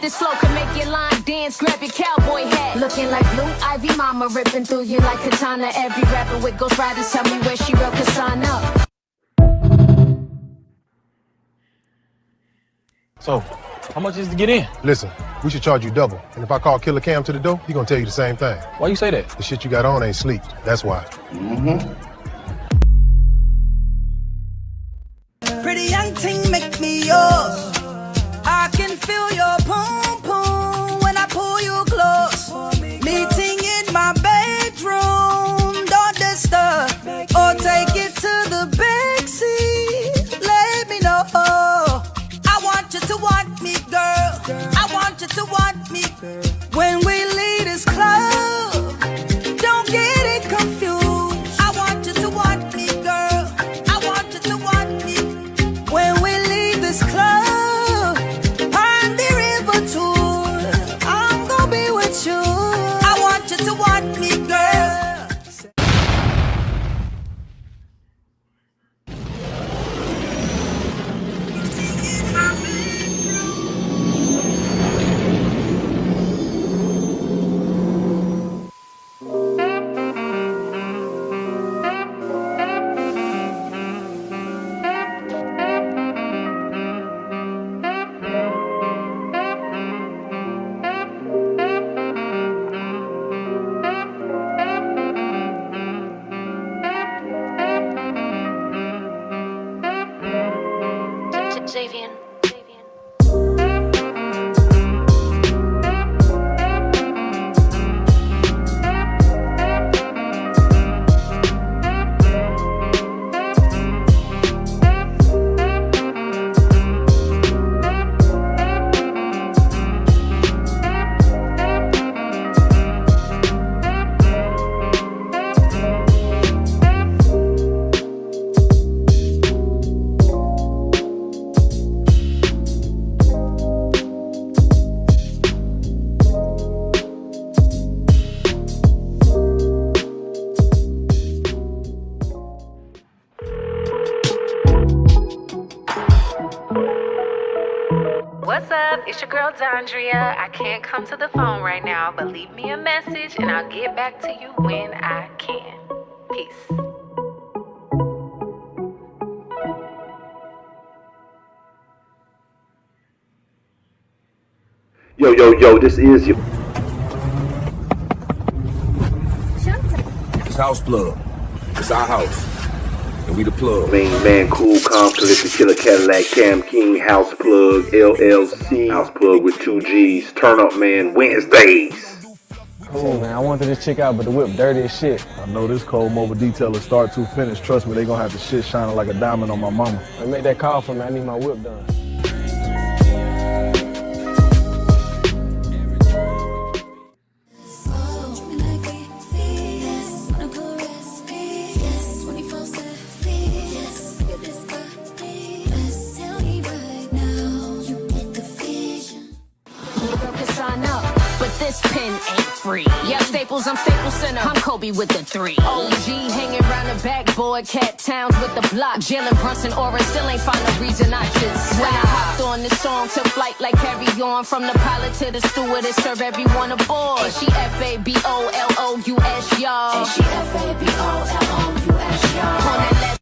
This flow can make your line dance, grab your cowboy hat. Looking like Blue Ivy Mama, ripping through you like katana. Every rapper with Ghost Riders tell me where she wrote can sign up. So, how much is to get in? Listen, we should charge you double. And if I call Killer Cam to the door, he gonna tell you the same thing. Why you say that? The shit you got on ain't sleep. That's why. Pretty young thing, make me yours. I can feel your pum pum when I pull you close. Meeting in my bedroom, don't disturb. Or take it to the backseat. Let me know. I want you to want me, girl. I want you to want me. When we leave this club, don't get it confused. I want you to want me, girl. I want you to want me. When we leave this club, on the river tour, I'm gonna be with you. I want you to want me, girl. Xavier. What's up? It's your girl Dondria. I can't come to the phone right now, but leave me a message and I'll get back to you when I can. Peace. Yo, this is your It's House Plug. It's our house. And we the plug. main man, Cool, Calm, Collective Killer, Cadillac, Cam King, House Plug, LLC, House Plug with 2 G's, Turn Up Man, Wednesdays. Cool, man. I wanted this chick out, but the whip dirty as shit. I know this cold mobile detailer start to finish. Trust me, they gonna have the shit shining like a diamond on my mama. I make that call for me. I need my whip done. This pen ain't free. Yeah, Staples, I'm Staples Center. I'm Kobe with the 3. OG hanging around the backboard, Cat Towns with the block. Jalen Brunson, Aura still ain't find a reason I should stop. When I hopped on this song, took flight like carry on. From the pilot to the stewardess, serve everyone aboard. And she F-A-B-O-L-O-U-S, y'all. And she F-A-B-O-L-O-U-S, y'all. On that left.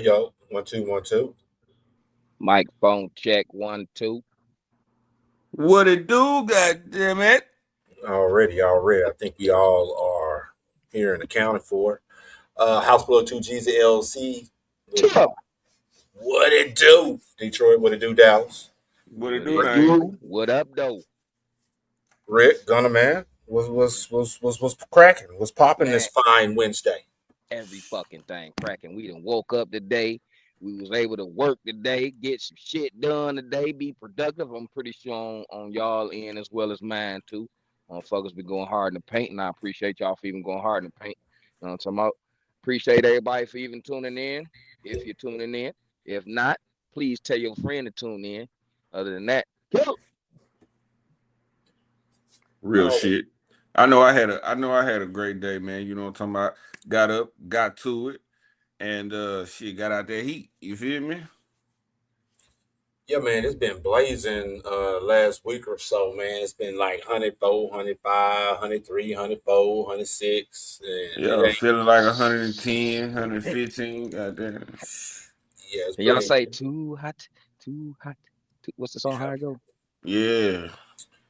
Yo, 1 2 1 2. Microphone check 1 2. What it do, goddammit? Already. I think we all are here and accounted for. House Plug 2 G's LLC. What it do, Detroit? What it do, Dallas? What it do, man? What up, though? Rick, Gunna, man. Was cracking? Was popping this fine Wednesday? Every fucking thing cracking. We done woke up today. We was able to work today, get some shit done today, be productive. I'm pretty sure on y'all end as well as mine too. Motherfuckers be going hard in the paint, and I appreciate y'all for even going hard in the paint. You know what I'm talking about? Appreciate everybody for even tuning in. If you're tuning in. If not, please tell your friend to tune in. Other than that, kill. Real shit. I know I had a great day, man. You know what I'm talking about? Got up, got to it, and shit, got out that heat. You feel me? Yeah, man, it's been blazing last week or so, man. It's been like 104, 105, 103, 104, 106, and it Yeah, ain't. feeling like 110, 115. Goddamn. Yeah, it's Can y'all pretty. say too hot, too hot? What's the song? How it go? Yeah.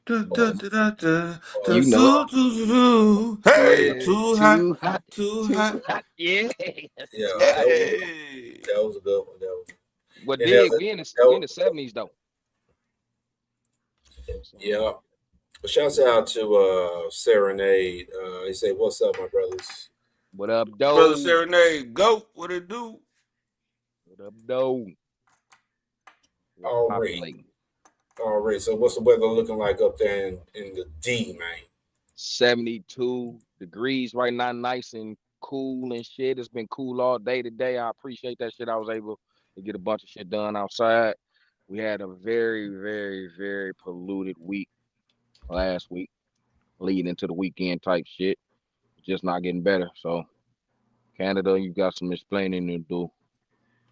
Da, da, Uh, da, da, da, da, You know it. so, do, do, do. Hey, Yeah, too hot, too hot, too too hot. hot. Yeah, yeah, too hot. Hey. that was a good one. But And that dig, was, that we in was, the '70s though. So, yeah. But shouts out to Serenade. He said, "What's up, my brothers?" what up, Brother though? Serenade, go. What it do? What up, though? What's All right, populating? all right. So, what's the weather looking like up there in the D, man? 72 degrees right now, nice and cool and shit. It's been cool all day today. I appreciate that shit. I was able to get a bunch of shit done outside. We had a very, very, very polluted week last week, leading into the weekend type shit. Just not getting better. So, Canada, you got some explaining to do.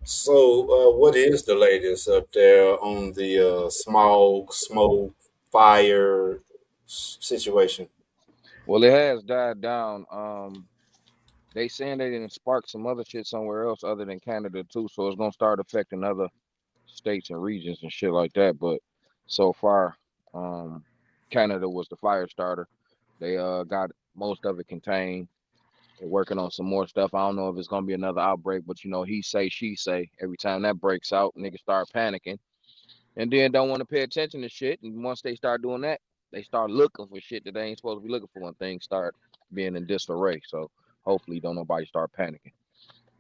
So, what is the latest up there on the smog, smoke, fire situation? Well, it has died down. They saying they didn't spark some other shit somewhere else other than Canada too. So it's gonna start affecting other states and regions and shit like that. But so far, um, Canada was the fire starter. They got most of it contained. They're working on some more stuff. I don't know if it's gonna be another outbreak, but you know, he say, she say. Every time that breaks out, niggas start panicking and then don't want to pay attention to shit. And once they start doing that, they start looking for shit that they ain't supposed to be looking for when things start being in disarray. So hopefully don't nobody start panicking.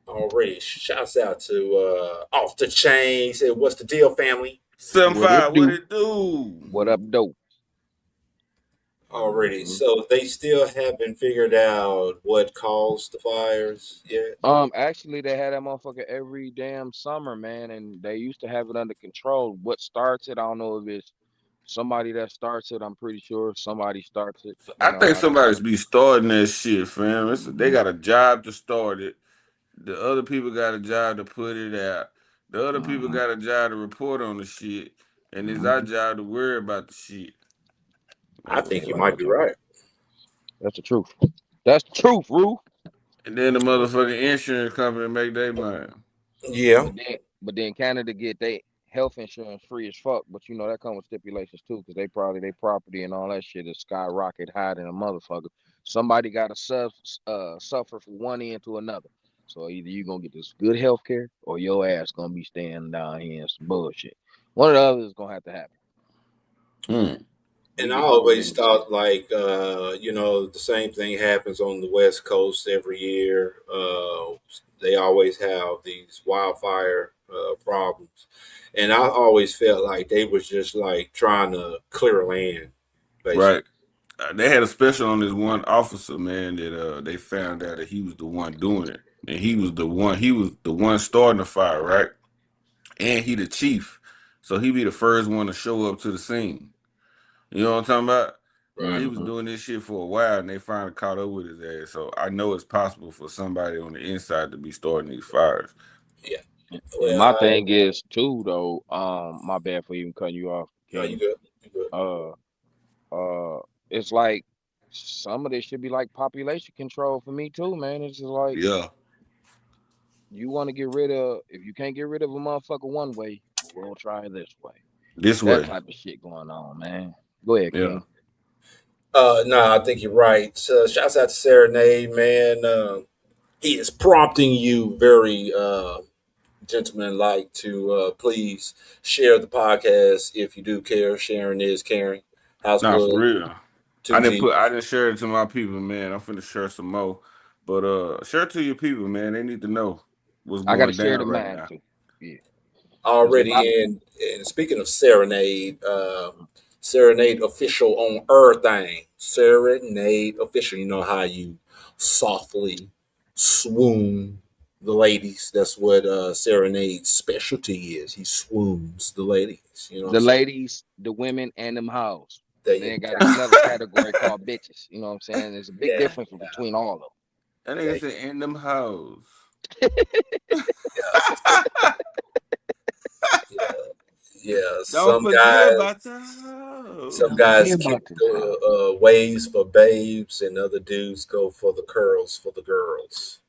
Already, shouts out to Off the Chain. He said, "What's the deal, family?" 75, what it do? What up, dope? Already, so they still haven't figured out what caused the fires yet. Actually, they had that motherfucker every damn summer, man, and they used to have it under control. What starts it, I don't know if it's somebody that starts it. I'm pretty sure somebody starts it. You I know, think like somebody's be starting that shit, fam. They got a job to start it. The other people got a job to put it out. The other people got a job to report on the shit. And it's our job to worry about the shit. I That's the think you fuck might I'm be talking right. about. that's the truth. That's the truth, Roof. And then the motherfucking insurance company make their money. Yeah, But then Canada get they health insurance free as fuck. But you know that comes with stipulations too, because they probably their property and all that shit is skyrocket higher than a motherfucker. Somebody got to suffer from one end to another. So either you gonna get this good health care or your ass gonna be staying down here in some bullshit. One or the other is gonna have to happen. Mm. We and I get covered always in the state. thought like the same thing happens on the West Coast every year. They always have these wildfire problems, and I always felt like they was just like trying to clear land, basically. Right. They had a special on this one officer, man, that they found out that he was the one doing it. And he was the one starting the fire, right? And he the chief. So he be the first one to show up to the scene. You know what I'm talking about? Right. He was doing this shit for a while and they finally caught up with his ass. So I know it's possible for somebody on the inside to be starting these fires. Yeah. And Well, my thing is too though, my bad for even cutting you off, no, you King. good. You good. Uh it's like some of this should be like population control for me too, man. It's just like Yeah. you want to get rid of if you can't get rid of a motherfucker one way, we'll try it this way. This That way. type of shit going on, man. Go ahead, Yeah. King. No, I think you're right. Shouts out to Serenade, man. He is prompting you very gentlemen like to please share the podcast if you do care. Sharing is caring. House Nah, for Blood, real. two G. I didn't share it to my people, man. I'm finna share some more. But share it to your people, man. They need to know what's I gotta going share down the right mind now. too. Yeah. Cause if I Already and speaking of Serenade, Serenade official on everything. Serenade official. You know how you softly swoon the ladies. That's what Serenade's specialty is. He swoons the ladies. You know what I'm the saying? ladies, the women, and them hoes. And then got another category called bitches. You know what I'm saying? There's a big difference between all of them. That nigga said, "In them hoes." Yeah, Don't forget about the hoes. some guys kick waves for babes, and other dudes go for the curls for the girls.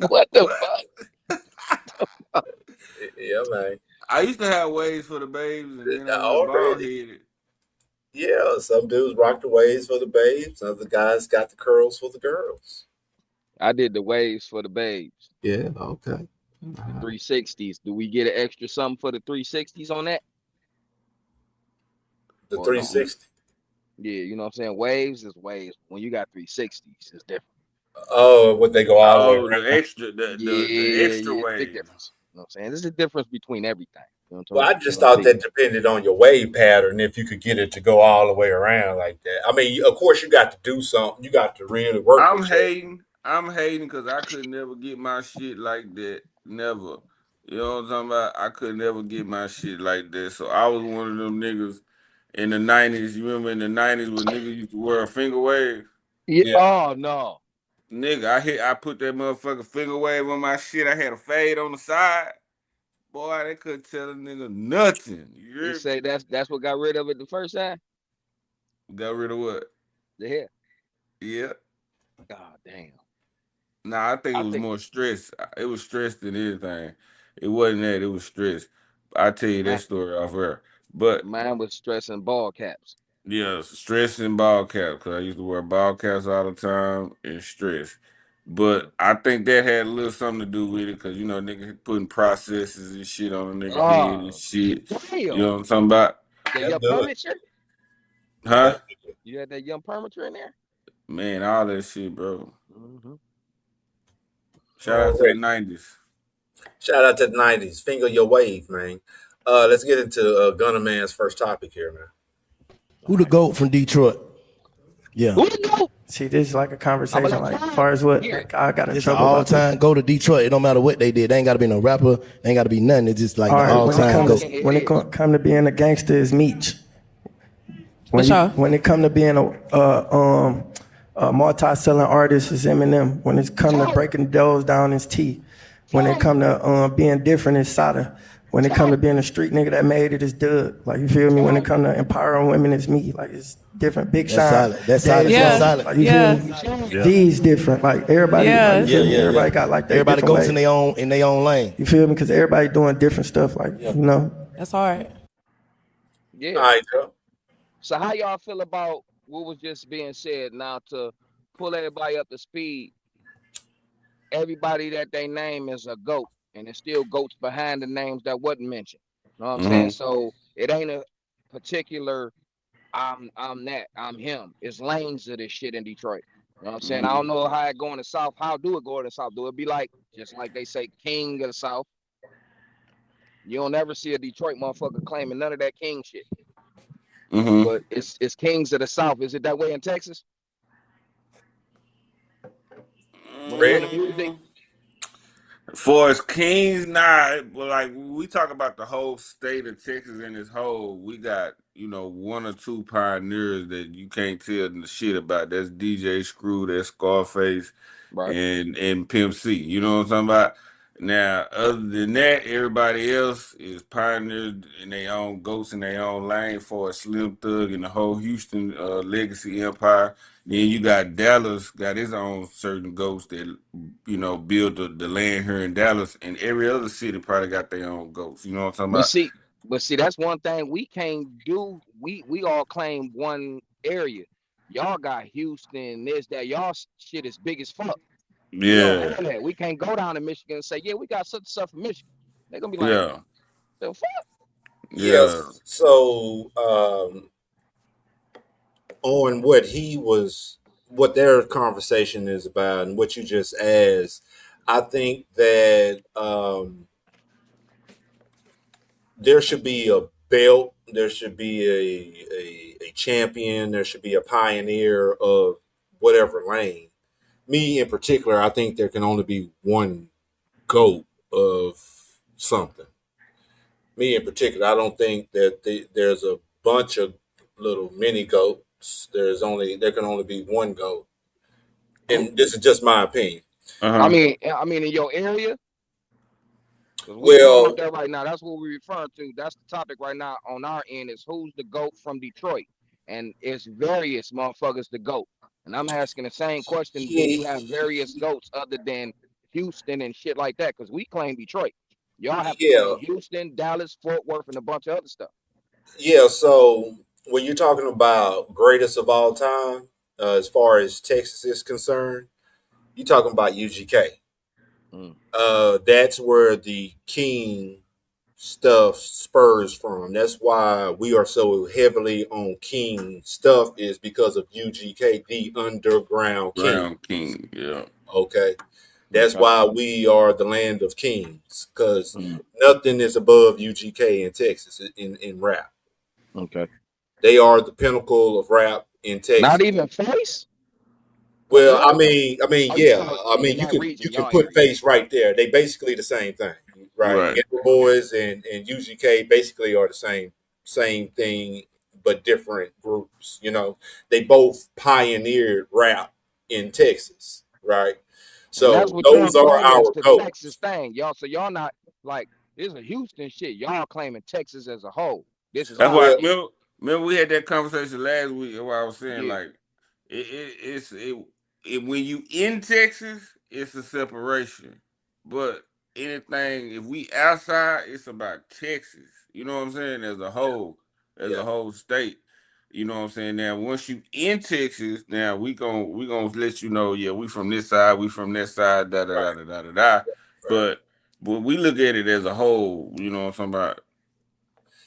What the fuck? Yeah, man. I used to have waves for the babes, and then I went bald Already. headed. Yeah, some dudes rock the waves for the babes, other guys got the curls for the girls. I did the waves for the babes. Yeah, okay. The 360s. Do we get an extra something for the 360s on that? The 360. Yeah, you know what I'm saying? Waves is waves. When you got 360s, it's different. Oh, what they go all the way around. The extra, the extra wave. Big difference. You know what I'm saying? There's a difference between everything. You know what I'm Well, I talking just about? thought that depended on your wave pattern if you could get it to go all the way around like that. I mean, of course, you got to do something. You got to really work. I'm hating because I could never get my shit like that. Never. You know what I'm talking about? I could never get my shit like that. So I was one of them niggas in the 90s. You remember in the 90s when niggas used to wear a finger wave? Yeah. Oh, no. Nigga, I put that motherfucking finger wave on my shit. I had a fade on the side. Boy, they couldn't tell a nigga nothing. You say that's what got rid of it the first time? Got rid of what? The hair. Yeah. God damn. Nah, I think it was more stress. It was stress than anything. It wasn't that. It was stress. I'll tell you that story off air. But mine was stress and ball caps. Yeah, stress and ball caps. Because I used to wear ball caps all the time and stress. But I think that had a little something to do with it because, you know, nigga putting processes and shit on a nigga head and shit. Damn. You know what I'm talking about? The young permature? Huh? You had that young permature in there? Man, all that shit, bro. Mm-hmm. Shout out to the 90s. Shout out to the 90s. Finger your wave, man. Let's get into Gunna Man's first topic here, man. Who the GOAT from Detroit? Yeah. Who the GOAT? See, this is like a conversation, like, as far as what I got in It's trouble all about. time go to Detroit. It don't matter what they did. They ain't got to be no rapper. They ain't got to be nothing. It's just like the all time GOAT. When it come to being a gangster, is Meech. When it come to being a multi-selling artist, is Eminem. When it come to breaking doors down, is T. When it come to being different, is Sada. When it come to being a street nigga that made it, is Doug. Like, you feel me? When it come to empowering women, it's me. Like, it's different. Big Sean. That's solid. That's solid. Like, you feel me? These different. Like, everybody. Like, everybody got like that. Everybody goes in their own lane. You feel me? Because everybody doing different stuff. Like, you know. That's hard. Yeah. All right, Joe. So how y'all feel about what was just being said now to pull everybody up to speed? Everybody that they name is a GOAT, and there's still GOATs behind the names that wasn't mentioned. You know what I'm saying? So it ain't a particular I'm him. It's lanes of this shit in Detroit. You know what I'm saying? I don't know how it go in the South. How do it go in the South? Do it be like, just like they say, king of the South? You don't ever see a Detroit motherfucker claiming none of that king shit. But it's kings of the South. Is it that way in Texas? For as kings, nah. But like we talk about the whole state of Texas in its whole, we got, you know, one or two pioneers that you can't tell the shit about. That's DJ Screw, that's Scarface, and Pimp C. You know what I'm talking about? Now, other than that, everybody else is pioneers in their own GOATs in their own lane for a Slim Thug and the whole Houston legacy empire. Then you got Dallas, got his own certain GOATs that, you know, build the land here in Dallas, and every other city probably got their own GOATs. You know what I'm talking about? But see, that's one thing we can't do. We all claim one area. Y'all got Houston, this, that. Y'all shit is big as fuck. Yeah. We can't go down to Michigan and say, yeah, we got such stuff from Michigan. They're gonna be like, the fuck? Yeah. So on what their conversation is about and what you just asked, I think that there should be a belt, there should be a champion, there should be a pioneer of whatever lane. Me in particular, I think there can only be one GOAT of something. me in particular, I don't think that there's a bunch of little mini goats. There can only be one goat, and this is just my opinion. I mean, in your area, because we going Well, up there right now. That's what we're referring to. That's the topic right now on our end is who's the GOAT from Detroit. And it's various motherfuckers the GOAT. And I'm asking the same question. Do you have various GOATs other than Houston and shit like that? Because we claim Detroit. Y'all have to yeah, claim Houston, Dallas, Fort Worth, and a bunch of other stuff. yeah. So when you're talking about greatest of all time, as far as Texas is concerned, you're talking about UGK. Mm. That's where the King stuff spurs from. That's why we are so heavily on King stuff is because of UGK, the Underground King. Brown King, yeah. Okay. That's Okay. why we are the land of kings, because Mm. nothing is above UGK in Texas in rap. Okay. They are the pinnacle of rap in Not Texas. even Face? Well, I mean, Oh, you yeah. talking I in mean, that you region, can y'all put area. face right there. They basically the same thing, right? Right. Ghetto Boys and UGK basically are the same thing, but different groups. You know, they both pioneered rap in Texas, right? And that's So what y'all those are claiming as our the Texas goats. thing, y'all. So y'all not like this is a Houston shit. Y'all claiming Texas as a whole. This is That's our why. Well, shit. Remember we had that conversation last week. Where I was saying Yeah. like, when you in Texas, it's a separation. But anything if we outside, it's about Texas. You know what I'm saying? As yeah, a whole state. You know what I'm saying? Now, once you in Texas, now we gonna let you know. Yeah, we from this side, we from that side. Da da right, da da da da. Da. right. But we look at it as a whole. You know what I'm talking about?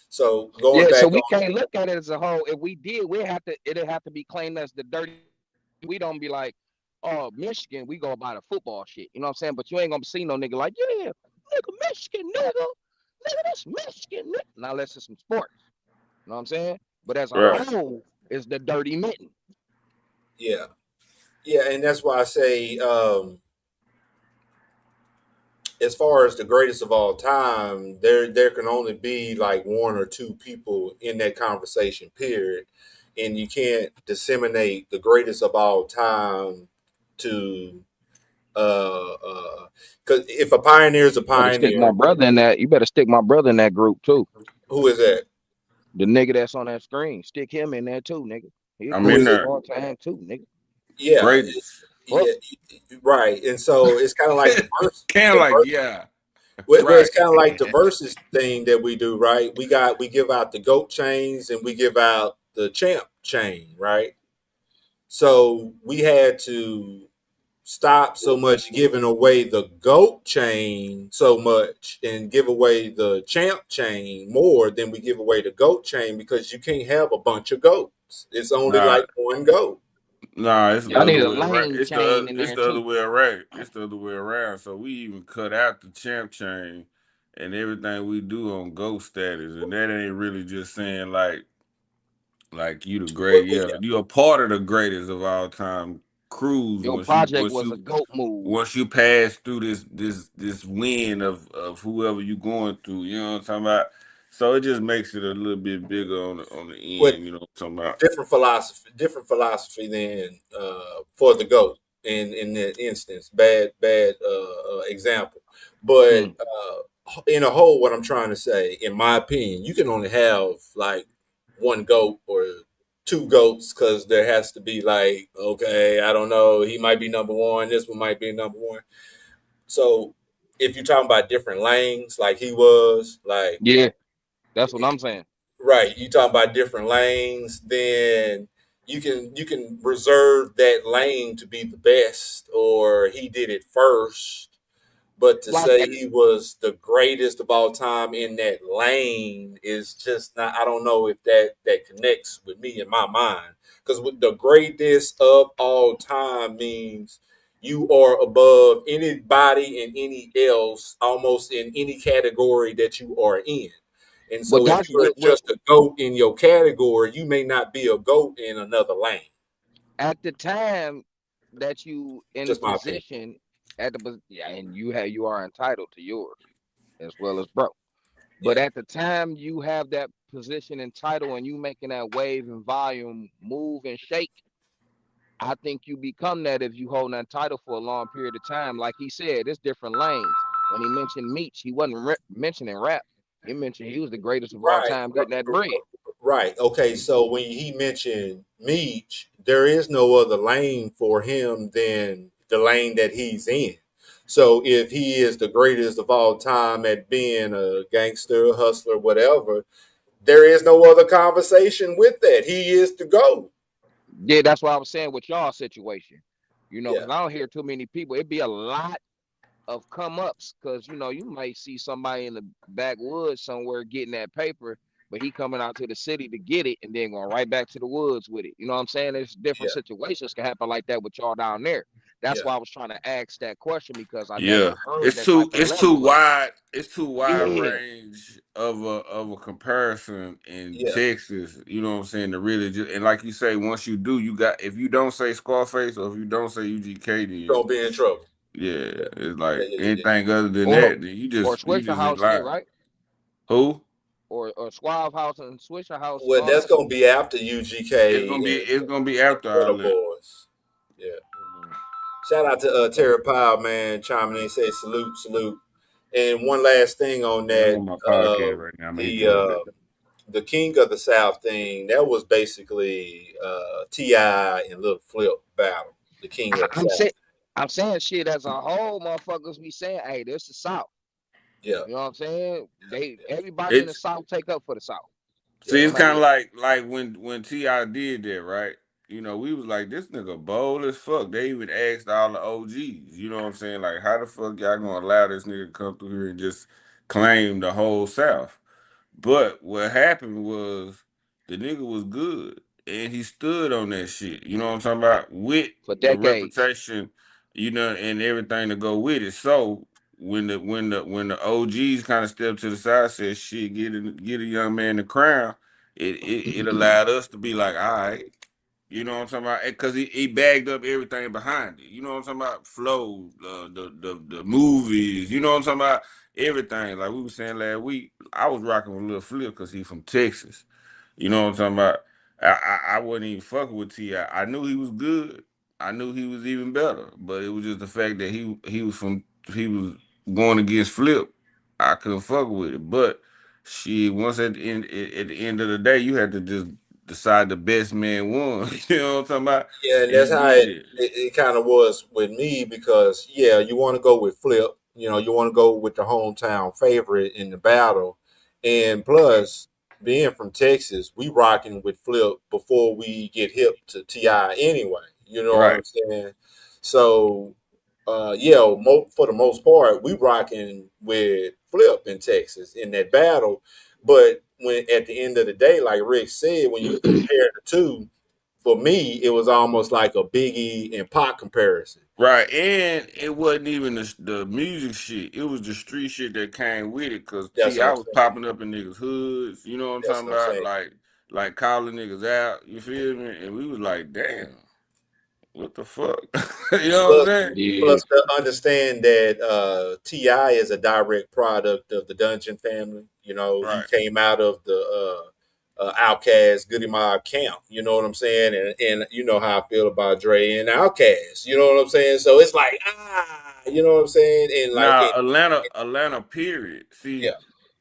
So going Yeah, so back we on, can't look at it as a whole. If we did, it'd have to be claimed as the dirty. We don't be like, oh, Michigan, we go by the football shit. You know what I'm saying? But you ain't gonna see no nigga like, yeah, nigga, Michigan, nigga. Nigga, that's Michigan, nigga. Now let's just some sports. You know what I'm saying? But as a Right. whole, is the dirty mitten. yeah, yeah, and that's why I say, as far as the greatest of all time, there can only be like one or two people in that conversation, period. And you can't disseminate the greatest of all time to because if a pioneer is a Better stick my pioneer, brother in that. You better stick my brother in that group too. who is that? The nigga that's on that screen. Stick him in there too, nigga. He a I'm Who in is greatest it? of there. all time too, nigga. Yeah, Greatest. Fuck. yeah, right. And so it's kind of like Kind of the like, verse. yeah. Well, Right. it's kind of like the versus thing that we do, right? We give out the goat chains and we give out the champ chain, right? So we had to stop so much giving away the goat chain so much and give away the champ chain more than we give away the goat chain because you can't have a bunch of goats. It's only Nah, like one goat. nah, it's Y'all the other need a way around. lane chain in It's there the other too. way around. It's the other way around. So we even cut out the champ chain and everything we do on ghost status, and that ain't really just saying like you the Well, great. Yeah, you a part of the greatest of all time cruise. Your project was a goat move. Once you pass through this wind of whoever you going through, you know what I'm talking about. So it just makes it a little bit bigger on the with end. You know what I'm talking about. different philosophy than for the goat in that instance. Bad example, but Hmm. in a whole, what I'm trying to say, in my opinion, you can only have like one goat or two goats because there has to be like, okay, I don't know, he might be number one, this one might be number one. So if you're talking about different lanes, like he was, like Yeah, that's what I'm saying. right, you talking about different lanes, then you can reserve that lane to be the best, or he did it first, but to Like say he was the greatest of all time in that lane is just not. I don't know if that connects with me in my mind. Because with the greatest of all time means you are above anybody and any else, almost in any category that you are in. And but so, if that's you're what just a goat in your category, you may not be a goat in another lane. at the time that you in the Just my opinion. position yeah, and you are entitled to yours as well as bro. But at the time you have that position and title and you making that wave and volume move and shake, I think you become that if you hold that title for a long period of time. Like he said, it's different lanes. When he mentioned Meech, he wasn't mentioning rap. He mentioned he was the greatest of all Right, time getting that bread. right. Okay, so when he mentioned Meech, there is no other lane for him than the lane that he's in. So if he is the greatest of all time at being a gangster, hustler, whatever, there is no other conversation with that. He is the GOAT. Yeah, that's what I was saying with y'all situation. You know, Yeah. because I don't hear too many people. It'd be a lot of come ups because you know you might see somebody in the backwoods somewhere getting that paper, but he coming out to the city to get it and then going right back to the woods with it. You know what I'm saying? There's different situations can happen like that with y'all down there. That's why I was trying to ask that question because I Yeah, never heard that type of it's too level of it. wide. It's too wide Yeah, range of a comparison in Yeah. Texas. You know what I'm saying? To really just and like you say, once you do, you got if you don't say Scarface or if you don't say UGK, then Gonna be in trouble. yeah, it's Yeah, like yeah, yeah, anything other than or that, then or you Swisher just in House too, line. right? Who? Or Suave House and Swisher House Well, that's also. gonna be after UGK It's gonna be and after all Brother that. Boys. Yeah. Shout out to Terry Powell, man, chiming in, say salute, salute. And one last thing on Man, I'm that, on my podcast right now. I'm gonna hit you up, baby. the King of the South thing, that was basically T.I. and Lil Flip battle. The King of the I'm saying South. I'm saying shit as a whole, motherfuckers be saying, hey, this the South. Yeah. You know what I'm saying? Everybody in the It's South take up for the South. See, No it's matter kind of what. like when Ti did that, right? You know, we was like, this nigga bold as fuck. They even asked all the OGs. You know what I'm saying? Like, how the fuck y'all gonna allow this nigga to come through here and just claim the whole South? But what happened was the nigga was good and he stood on that shit. You know what I'm talking about? With For the decades. reputation, and everything to go with it. So when the OGs kind of stepped to the side, said shit, get a young man the crown, it allowed us to be like, all right. You know what I'm talking about? Because he bagged up everything behind it. You know what I'm talking about? Flow, the movies. You know what I'm talking about? Everything. Like we were saying last week, I was rocking with Lil Flip because he's from Texas. You know what I'm talking about? I wasn't even fucking with T.I. I knew he was good. I knew he was even better. But it was just the fact that he was going against Flip. I couldn't fuck with it. But once at the end of the day, you had to just decide the best man won. You know what I'm talking about? Yeah, and And you that's how did it. it kind of was with me because yeah, you want to go with Flip, you want to go with the hometown favorite in the battle, and plus being from Texas, we rocking with Flip before we get hip to Ti anyway. You know what Right. I'm saying? So yeah, for the most part, we rocking with Flip in Texas in that battle, but when at the end of the day, like Rick said, when you compare the two for me, it was almost like a Biggie and Pac comparison. Right. And it wasn't even the music shit. It was the street shit that came with it because That's what T.I. I'm was saying. popping up in niggas' hoods. You know what I'm That's talking what I'm about? saying. Like calling niggas out. You feel me? And we was like, damn, what the fuck? You know what I'm Plus, saying? Yeah. plus to understand that Ti is a direct product of the Dungeon family. He Right. came out of the Outcast Goody Mob camp. You know what I'm saying? And you know how I feel about Dre and Outcast. You know what I'm saying? So it's like you know what I'm saying? And like, Nah, Atlanta, period. yeah, See,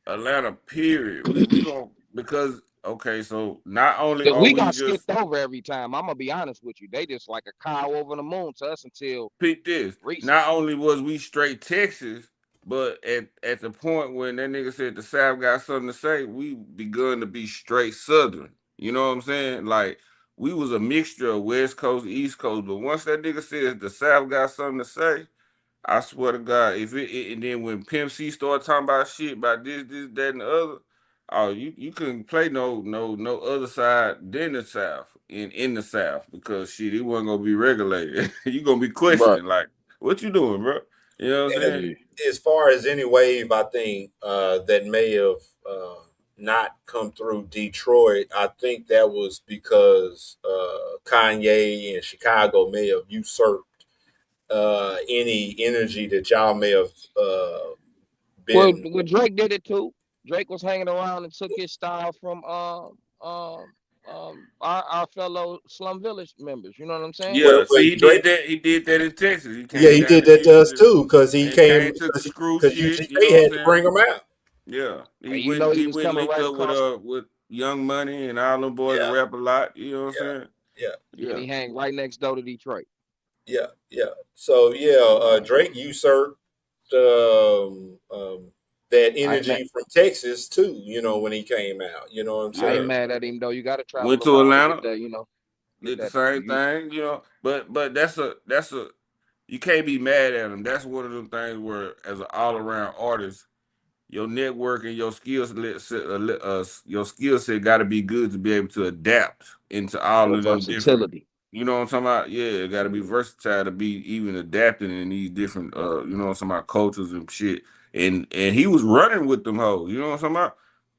Atlanta, period. We gonna because okay, so not only Because are we we got just skipped over every time. I'm gonna be honest with you. They just like a cow over the moon to us until peep this. recent. Not only was we straight Texas, but at the point when that nigga said the South got something to say, we begun to be straight Southern. You know what I'm saying? Like we was a mixture of West Coast, East Coast, but once that nigga said the South got something to say, I swear to God, if and then when Pimp C started talking about shit about this, that, and the other, oh, you couldn't play no other side than the South in the South because shit, it wasn't gonna be regulated. You gonna be Right. questioned like, what you doing, bro? You know what I'm and saying? Yeah. as far as any wave, I think that may have not come through Detroit, I think that was because Kanye and Chicago may have usurped any energy that y'all may have Well, been. Drake did it too. Drake was hanging around and took his style from our fellow Slum Village members. You know what I'm saying? Well, Yeah, well, see, he Drake. did that. He did that in Texas. He Yeah, came he down did to that to us Houston too, because he and came came to the screw because shit. You know UGK what I'm had to saying? bring him out. Yeah, And you know he he was went coming linked right up across, with Young Money and all them boys that Yeah, rap a lot. You know what I'm yeah, saying? yeah, and Yeah. he hang right next door to Detroit. yeah. So yeah, Drake usurped that I ain't mad. energy from Texas too. You know, when he came out. You know what I'm I ain't Yeah. saying? mad at him though. You got to Went travel to around to get Atlanta, that. Get did the that. same thing. You know, but that's a you can't be mad at him. That's one of them things where, as an all around artist, your network and your skill set got to be good to be able to adapt into all Your of them different. versatility. You know what I'm talking about? Yeah, it got to be versatile to be even adapting in these different, you know what I'm talking about, cultures and shit. And he was running with them hoes. You know what I'm talking about?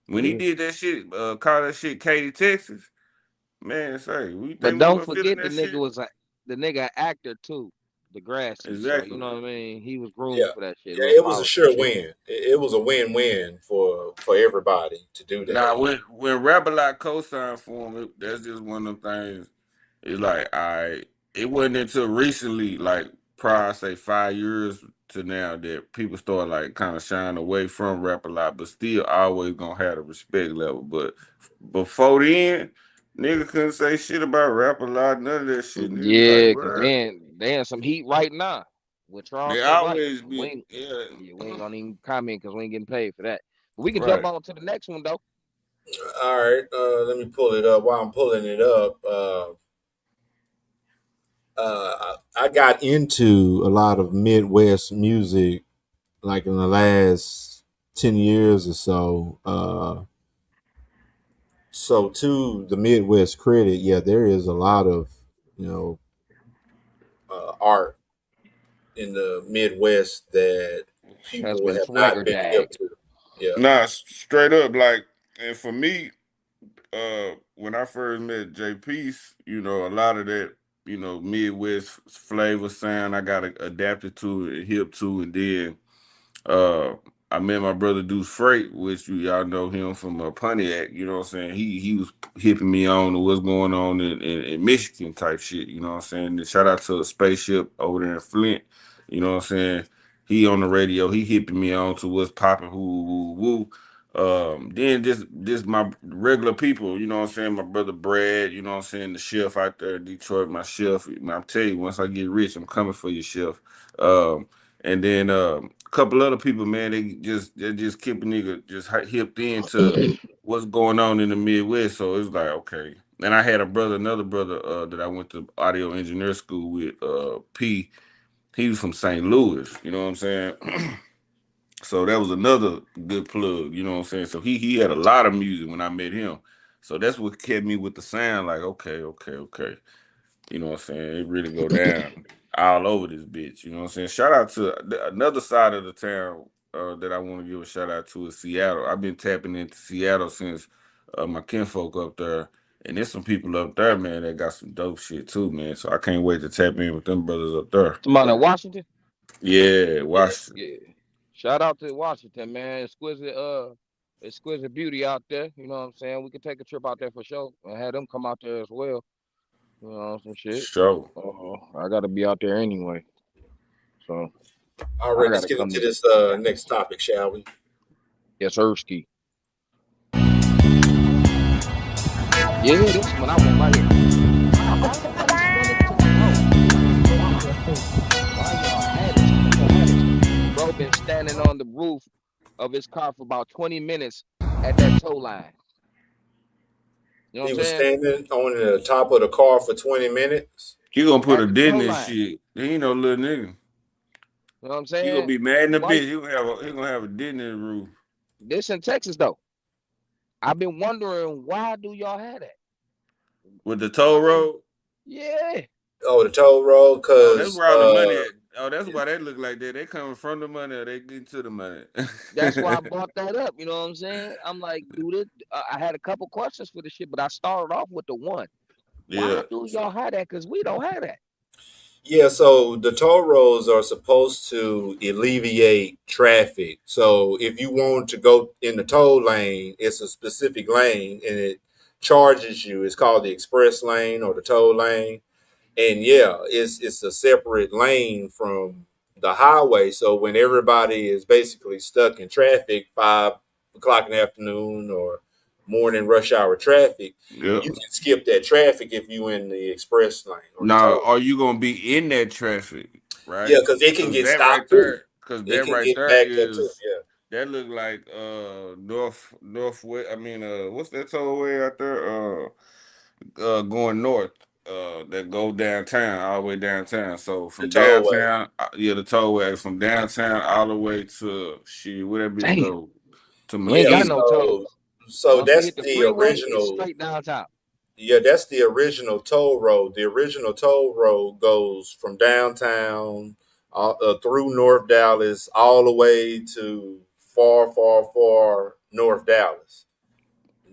When he Yeah. did that shit, call that shit Katy, Texas. Man, say, we But think we don't were feeling forget that shit? the nigga actor too, Degrassi. So you Exactly. know what I mean. He was Yeah, groomed for that shit. yeah. Little It was a powerful sure shit. win. It was a win-win for everybody to do that. Now, when Rap A Lot co-signed for him, that's just one of them things. It's like it wasn't until recently, like prior, say 5 years to now, that people start like kind of shying away from Rap A Lot, but still always gonna have the respect level. But before then, nigga couldn't say shit about Rap A Lot, none of that shit. Nigga be like, Yeah, cause what? they in some heat right now with They Charleston White. always We be, ain't, yeah, yeah, we ain't gonna even comment because we ain't getting paid for that. But we can jump right. on to the next one though. All right, let me pull it up. While I'm pulling it up, I got into a lot of Midwest music like in the last 10 years or so. So to the Midwest credit, yeah, there is a lot of you know art in the Midwest that Has people been have not swagger been hip jagged. to. Yeah, Nah, straight up, like, and for me, when I first met J Peace, you know, a lot of that, you know, Midwest flavor sound I got adapted to and hip to, and then uh, I met my brother Deuce Freight, which y'all know him from Pontiac. You know what I'm saying? He was hipping me on to what's going on in Michigan type shit. You know what I'm saying? And shout out to a spaceship over there in Flint. You know what I'm saying? He on the radio. He hipping me on to what's popping. Woo woo woo. Then just my regular people. You know what I'm saying? My brother Brad. You know what I'm saying? The chef out there in Detroit. My chef. I'm tell you, once I get rich, I'm coming for you, chef. And then a couple other people, man, they just keep a nigga just hipped into what's going on in the Midwest. So it's like, okay. And I had another brother that I went to audio engineer school with, P. He was from St. Louis, you know what I'm saying? So that was another good plug, you know what I'm saying? So he had a lot of music when I met him. So that's what kept me with the sound, like, okay. You know what I'm saying? It really go down all over this bitch. You know what I'm saying? Shout out to another side of the town that I want to give a shout out to is Seattle. I've been tapping into Seattle since my kinfolk up there. And there's some people up there, man, that got some dope shit too, man. So I can't wait to tap in with them brothers up there. Somebody in Washington. Yeah, Washington. Yeah. Shout out to Washington, man. Exquisite beauty out there. You know what I'm saying? We could take a trip out there for sure and have them come out there as well. You know, some shit. Sure. I gotta be out there anyway. So all I right. Let's gotta get come into to this next topic, shall we? Yes, Ersky. Yeah, this one I want right here. Why Motherfuckers running to why y'all had it? Why y'all had it? Bro been standing on the roof of his car for about 20 minutes at that tow line. You know what He I'm was saying? standing on the top of the car for 20 minutes. You gonna put At a the dent tow in this line. shit. He ain't no little nigga. You know what I'm He gonna saying? be mad in the Why bitch. He gonna have a dent in the roof. this in Texas though? I've been wondering why do y'all have that? With the Why toll do road. yeah. Oh, the toll road, Oh, that's because where all the money at. Oh, that's why they look like that. They coming from the money or they get to the money. That's why I brought that up. You know what I'm saying? I'm like, dude, I had a couple questions for the shit, but I started off with the one. Yeah. Why do y'all have that? Because we don't have that. Yeah, so the toll roads are supposed to alleviate traffic. So if you want to go in the toll lane, it's a specific lane and it charges you. It's called the express lane or the toll lane. And yeah, it's a separate lane from the highway. So when everybody is basically stuck in traffic, 5 o'clock in the afternoon or morning rush hour traffic, Yeah. you can skip that traffic if you in the express lane or the Now, toll. are you gonna be in that traffic, Yeah, right? because it can Because get that right stopped too. there, because It that can right get there backed up too. is that look like northwest. I mean, what's that tollway out there? Going north. That go downtown all the way downtown. So The from tollway. downtown, yeah, the tollway from downtown all the way to shit, where that bitch Damn, go to we ain't Yeah, got McKinney. no tolls. so Once we that's hit the the freeway, it's original. straight downtown. Yeah, that's the original toll road. The original toll road goes from downtown through North Dallas all the way to far, far, far North Dallas.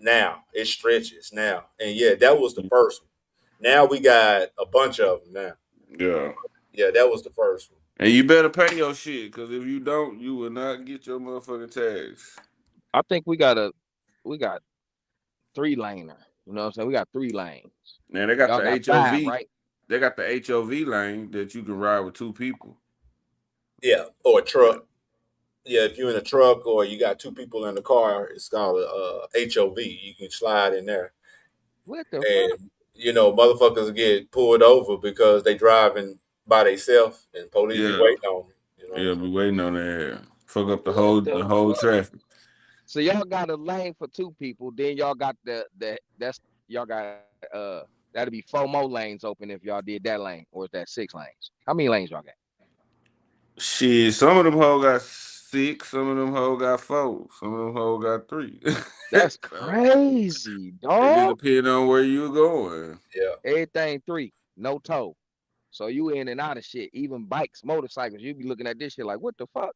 Now it stretches now, and yeah, that was the first one. Now we got a bunch of them now. Yeah. Yeah, that was the first one. And you better pay your shit, because if you don't, you will not get your motherfucking tags. I think we got 3 laner. You know what I'm saying? We got 3 lanes. Now they got Y'all the got 5, HOV. right? They got the HOV lane that you can ride with 2 people. Yeah, or a Yeah. truck. Yeah, if you're in a truck or you got 2 people in the car, it's called a HOV. You can slide in there, What the fuck? and motherfuckers get pulled over because they driving by themselves, and police be Yeah. waiting on them. You know what I'm Yeah, saying? be waiting on that. Fuck up the What whole the the whole fuck? traffic. So y'all got a lane for 2 people, then y'all got the that's y'all got that'll be 4 more lanes open if y'all did that lane, or is that 6 lanes? How many lanes y'all got? Shit, some of them hoes got 6, some of them hoes got 4, some of them hoes got 3. That's So crazy, it just dog. depends on where you going. Yeah. Everything 3, no tow. So you in and out of shit, even bikes, motorcycles. You be looking at this shit like, what the fuck?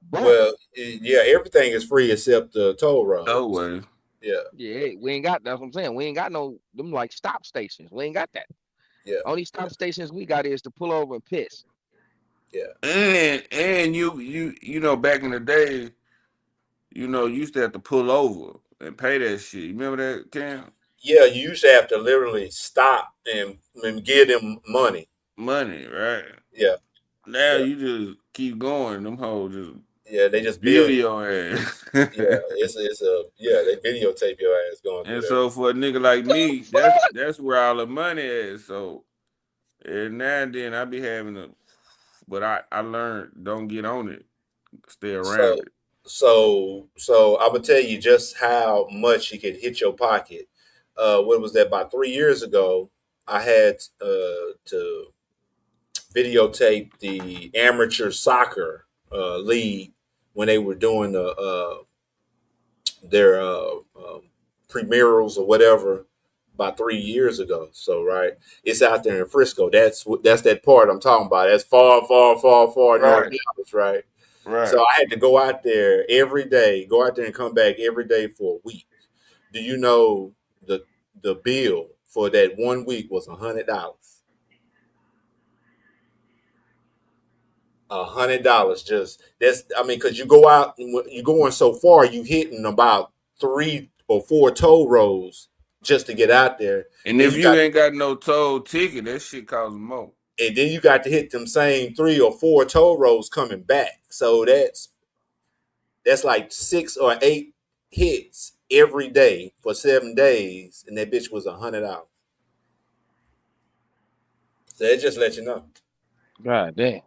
But Well, yeah, everything is free except the toll No roads. way. Yeah, yeah, we ain't got. That's what I'm saying. We ain't got no them like stop stations. We ain't got that. yeah, Only stop stations we got is to pull over and piss. yeah, And you know back in the day, you used to have to pull over and pay that shit. You remember that, Cam? yeah. You used to have to literally stop and give them money. Money, right? Yeah, Now yeah, you just keep going. Them hoes just yeah. They just bill you. video ass. Yeah, it's a yeah. They videotape your ass going through And there. so for a nigga like me, that's where all the money is. So and now and then I be having to, but I learned don't get on it, stay around So, it. so I'm gonna tell you just how much it can hit your pocket. What was that? About 3 years ago, I had to videotape the amateur soccer league when they were doing their premierals or whatever about 3 years ago. So right, it's out there in Frisco. That's that part I'm talking about. That's far, far, far, far north Right, Dallas, right? So right. I had to go out there every day, go out there and come back every day for a week. Do you know the bill for that one week was $100? $100 just that's I mean because you go out and you're going so far you hitting about 3 or 4 toll roads just to get out there. And Then if you you got ain't got no toll ticket, that shit costs more. and then you got to hit them same 3 or 4 toll roads coming back. So that's like 6 or 8 hits every day for 7 days, and that bitch was $100. So it just let you know. God damn.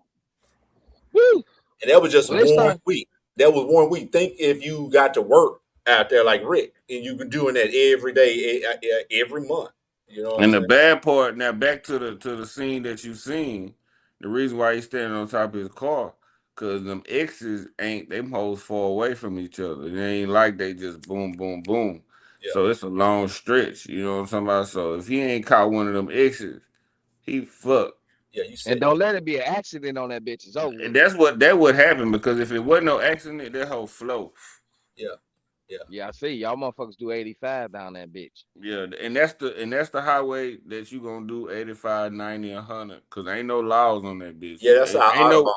Woo. And that was just Well, they one start. week. That was one week. Think if you got to work out there like Rick, and you been doing that every day, every month. You know what I'm And the saying? bad part, now back to the scene that you seen, the reason why he's standing on top of his car, cause them X's ain't them hoes far away from each other. It ain't like they just boom, boom, boom. Yeah, So it's a long stretch. You know what I'm talking about? So if he ain't caught one of them X's, he fucked. yeah. You And said don't let it be an accident on that bitch. It's over And with. that would happen because if it wasn't no accident, that whole flow. yeah. Yeah, I see. Y'all motherfuckers do 85 down that bitch. Yeah, and that's the highway that you gonna do 85, 90, 100. Cause ain't no laws on that bitch. Yeah, that's our Audubon.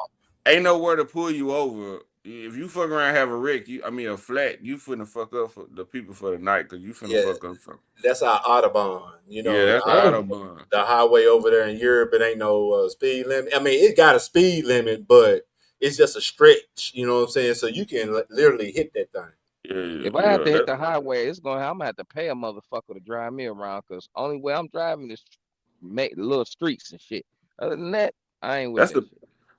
Ain't nowhere to pull you over. If you fuck around and have a wreck, a flat, you finna fuck up for the people for the night. Cause you finna Yeah, fuck up for. that's our Audubon. You Yeah, know, that's the Autobahn. the highway over there in Europe, it ain't no speed limit. I mean, it got a speed limit, but it's just a stretch. You know what I'm saying? So you can literally hit that thing. If I have to hit the highway, I'm gonna have to pay a motherfucker to drive me around. Cause only way I'm driving is make little streets and shit. Other than that, I ain't with that shit.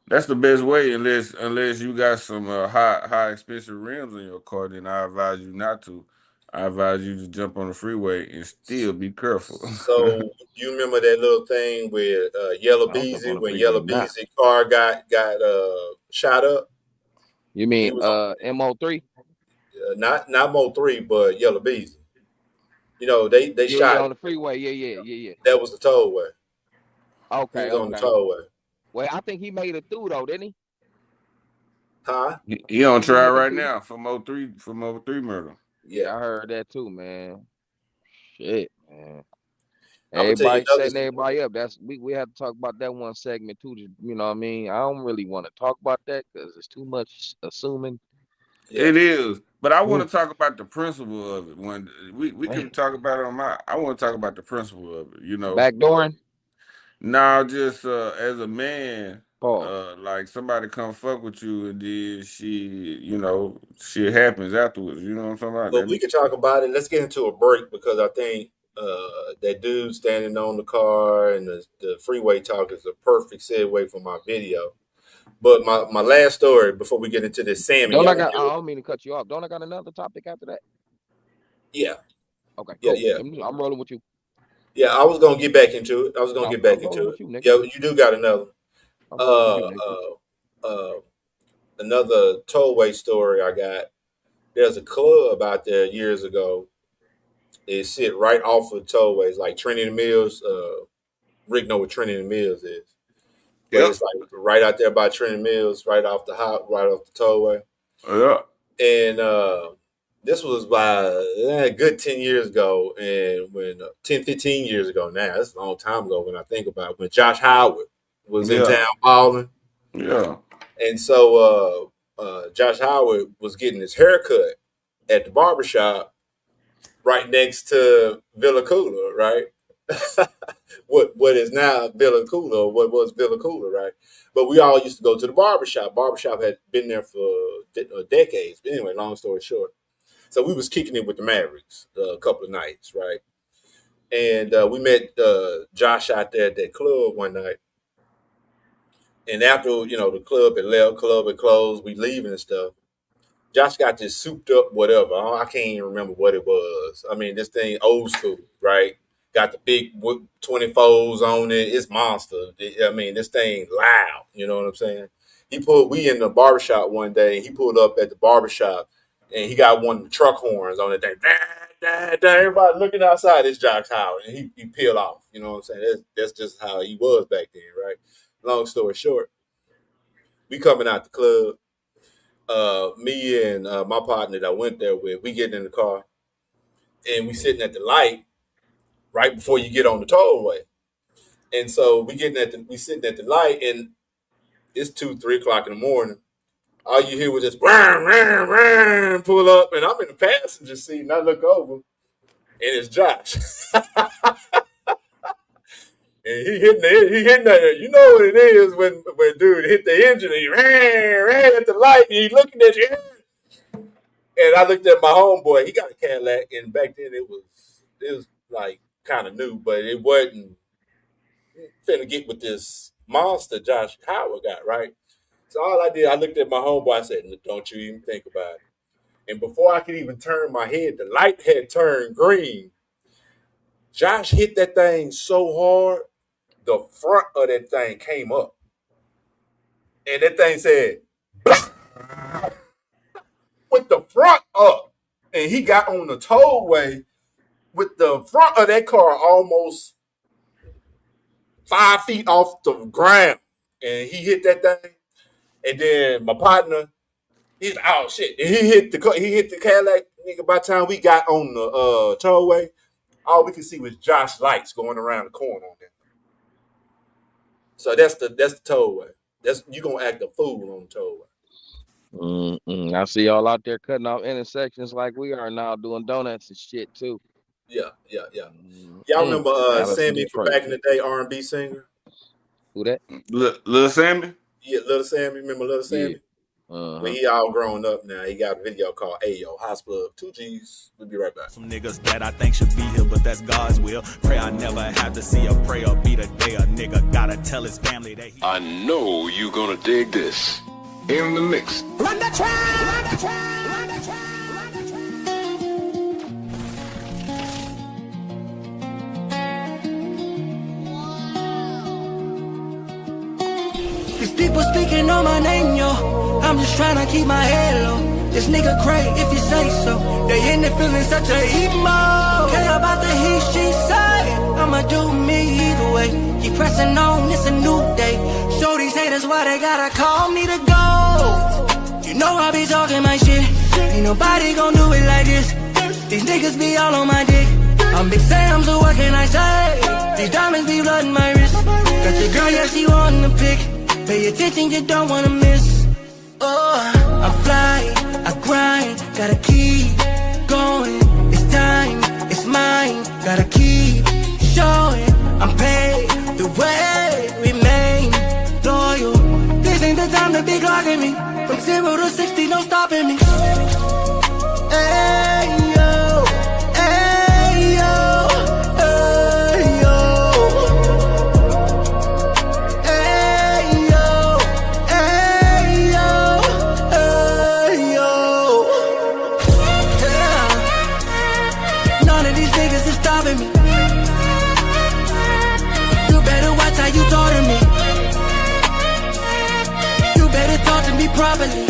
That's the best way, unless you got some high expensive rims in your car. Then I advise you not to. I advise you to jump on the freeway and still be careful. So you remember that little thing with Yellow I don't jump on Beezy the when freeway Yellow now. Beezy car got shot up? You mean MO3? Not Mo3, but Yellow Beezy. You know they Yeah, shot. on the freeway. Yeah. That was the tollway. He Okay. was on the tollway. Well, I think he made it through though, didn't he? Huh? He on trial right now for Mo3 murder. Yeah, I heard that too, man. Shit, man. I'm gonna tell you Everybody another. setting everybody up. That's we have to talk about that one segment too. You know what I mean? I don't really want to talk about that because it's too much assuming. Yeah. It is, but I want to talk about the principle of it. When we can talk about it on I want to talk about the principle of it. You know, backdooring. Now, just as a man, Pause. like somebody come fuck with you, and then shit happens afterwards. You know what I'm talking about? But we can talk about it. Let's get into a break because I think that dude standing on the car and the freeway talk is a perfect segue for my video. But my last story before we get into this salmon. I don't mean to cut you off. Don't I got another topic after that? Yeah. Okay. Cool. Yeah. I'm rolling with you. Yeah, I was gonna get back into it. Yeah, you do got another. Another tollway story I got. There's a club out there years ago. It sit right off of tollways, like Trinity Mills. Rick know what Trinity Mills is. But it's like right out there by Trinity Mills, right off the tollway. Yeah. And this was by a good 10 years ago. And when 10, 15 years ago now, that's a long time ago when I think about it, when Josh Howard was in town balling. Yeah. And so Josh Howard was getting his haircut at the barbershop right next to Villa Cooler, right? what is now Villa Cooler, or what was Villa Cooler, right? But we all used to go to the barbershop. Barbershop had been there for decades. But anyway, long story short. So we was kicking it with the Mavericks a couple of nights, right? And we met Josh out there at that club one night. And after, the club had closed, we leaving and stuff. Josh got this souped up whatever. I can't even remember what it was. I mean, this thing old school, right? Got the big 24s on it. It's monster. I mean, this thing loud. You know what I'm saying? We in the barbershop one day. He pulled up at the barbershop, and he got one of the truck horns on it. Everybody looking outside. It's Josh Howard, and he peeled off. You know what I'm saying? That's just how he was back then, right? Long story short, we coming out the club. Me and my partner that I went there with, we get in the car and we sitting at the light right before you get on the tollway. And so we sitting at the light, and it's 2-3 o'clock in the morning. All you hear was this ram, ram, ram, pull up, and I'm in the passenger seat, and I look over, and it's Josh. And he hitting that. You know what it is when dude hit the engine and he ran at the light and he looking at you. And I looked at my homeboy. He got a Cadillac, and back then it was like kind of new, but it wasn't finna get with this monster Josh Howard got, right? So all I did, I looked at my homeboy. I said, "Don't you even think about it." And before I could even turn my head, the light had turned green. Josh hit that thing so hard, the front of that thing came up. And that thing said, with the front up. And he got on the tollway with the front of that car almost 5 feet off the ground. And he hit that thing. And then my partner, he's oh shit. And he hit the Cadillac Nigga, by the time we got on the tollway, all we could see was Josh lights going around the corner on there. So that's the tollway. That's you gonna act a fool on the tollway. I see y'all out there cutting off intersections like we are now, doing donuts and shit too. Yeah. Y'all remember Sammy from back in the day, R&B singer? Who that? Lil Sammy? Yeah, Little Sammy. Remember Little Sammy? Well, he all grown up now. He got a video called Ayo, House Plug, 2 G's. We'll be right back. Some niggas that I think should be here, but that's God's will. Pray I never have to see a prayer be the day a nigga gotta tell his family that he... I know you gonna dig this. In the mix. Run the track, run the track, run the track. These people speaking on my name, yo. I'm just trying to keep my head low. This nigga cray if you say so. They in there feeling such a emo. Care about the he, she side. I'ma do me either way. Keep pressing on, it's a new day. Show these haters why they gotta call me the GOAT. You know I be talking my shit. Ain't nobody gon' do it like this. These niggas be all on my dick. I'm Big Sam, so what can I say? These diamonds be blooding my wrist. Got your girl, yeah, she wantin' to pick. Pay attention, you don't wanna miss. Oh, I fly, I grind, gotta keep going. It's time, it's mine, gotta keep showing. I'm paid the way, remain loyal. This ain't the time to be clocking me. From 0 to 60, no stopping me. Hey yo, hey yo, hey yo. Hey yo, hey yo, hey yo. Yeah. None of these niggas is stopping me. You better watch how you talk to me. You better talk to me properly.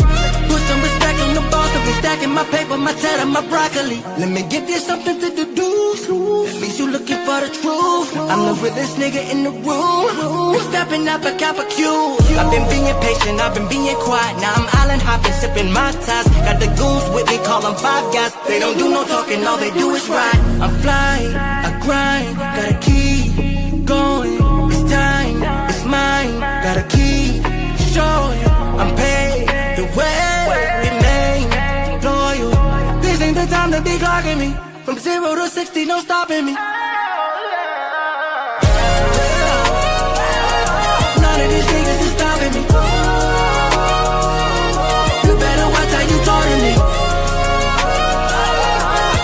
Put some respect on the boss. I've been stacking my paper, my cheddar, my broccoli. Let me give you something to deduce. At least you looking for the truth. I'm the realest nigga in the room. Been stepping up a cap of Q. I've been being patient, I've been being quiet. Now I'm island hopping, sipping my ties. Got the goons with me, call them 5 guys. They don't do no talking, all they do is ride. I'm flying, I grind, gotta keep going. It's time, it's mine, gotta keep showing. I'm paid the way, remain loyal. This ain't the time to be clocking me. From 0 to 60, no stopping me. None of these niggas is stopping me. You better watch how you talk to me.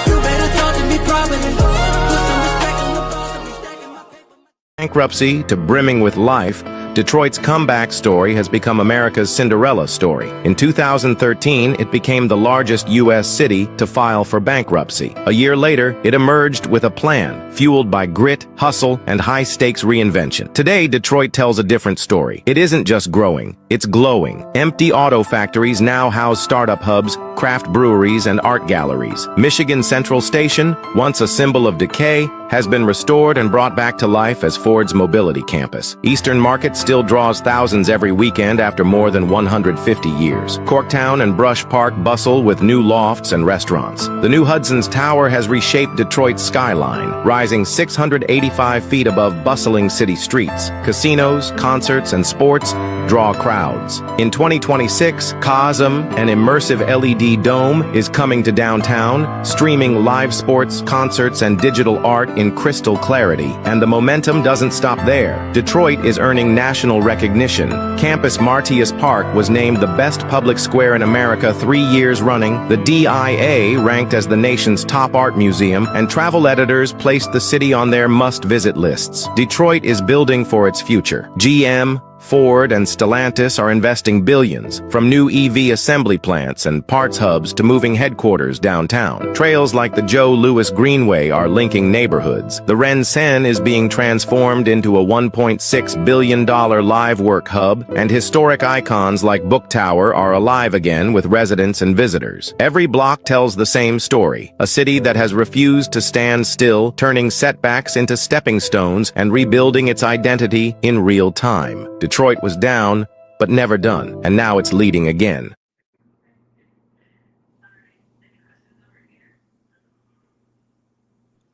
You better talk to me properly. Put some respect on the boss. I'll be stacking my paper. Bankruptcy to brimming with life, Detroit's comeback story has become America's Cinderella story. In 2013, it became the largest U.S. city to file for bankruptcy. A year later, it emerged with a plan, fueled by grit, hustle, and high-stakes reinvention. Today, Detroit tells a different story. It isn't just growing, it's glowing. Empty auto factories now house startup hubs, craft breweries, and art galleries. Michigan Central Station, once a symbol of decay, has been restored and brought back to life as Ford's mobility campus. Eastern Market still draws thousands every weekend after more than 150 years. Corktown and Brush Park bustle with new lofts and restaurants. The new Hudson's Tower has reshaped Detroit's skyline, rising 685 feet above bustling city streets. Casinos, concerts, and sports draw crowds. In 2026, Cosm, an immersive LED dome, is coming to downtown, streaming live sports, concerts, and digital art in crystal clarity. And the momentum doesn't stop there. Detroit is earning national recognition. Campus Martius Park was named the best public square in America 3 years running. The DIA ranked as the nation's top art museum, and travel editors placed the city on their must-visit lists. Detroit is building for its future. GM, Ford, and Stellantis are investing billions, from new EV assembly plants and parts hubs to moving headquarters downtown. Trails like the Joe Louis Greenway are linking neighborhoods. The Ren Sen is being transformed into a $1.6 billion live work hub, and historic icons like Book Tower are alive again with residents and visitors. Every block tells the same story, a city that has refused to stand still, turning setbacks into stepping stones and rebuilding its identity in real time. Detroit was down, but never done, and now it's leading again.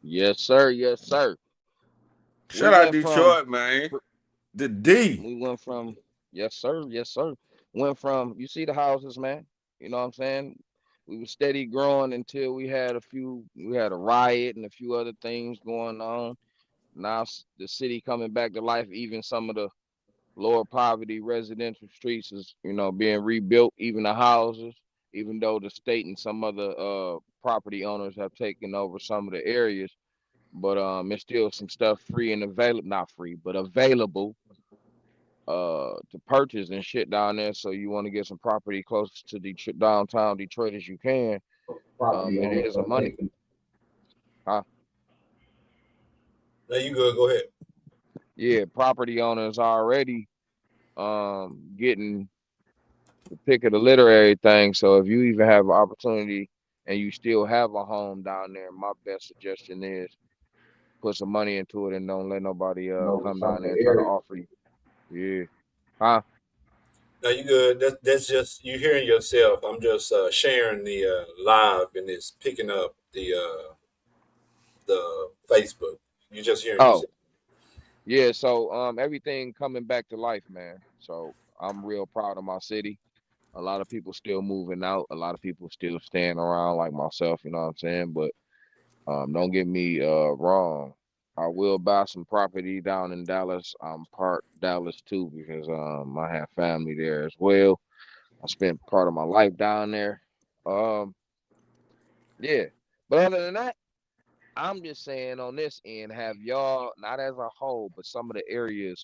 Yes, sir. Yes, sir. We Shout out went from Detroit, man. The D. we went from yes, sir. Yes, sir. Went from you see the houses, man. You know what I'm saying? We were steady growing until we had a riot and a few other things going on. Now the city coming back to life. Even some of the lower poverty residential streets is, being rebuilt, even the houses, even though the state and some other property owners have taken over some of the areas. But it's still some stuff free and available, not free, but available to purchase and shit down there. So you want to get some property close to downtown Detroit as you can. It is a money. Huh? No, you good. Go ahead. Yeah, property owners already getting the pick of the literary thing. So if you even have an opportunity and you still have a home down there, my best suggestion is put some money into it and don't let nobody come down there and try to offer you. Yeah. Huh? No, you good. That's just you hearing yourself. I'm just sharing the live, and it's picking up the Facebook. You just hearing Oh, yourself. yeah. So everything coming back to life, man. So I'm real proud of my city. A lot of people still moving out. A lot of people still staying around like myself, you know what I'm saying? But don't get me wrong. I will buy some property down in Dallas. I'm part Dallas too because I have family there as well. I spent part of my life down there. Um, yeah. But other than that, I'm just saying on this end, have y'all not as a whole, but some of the areas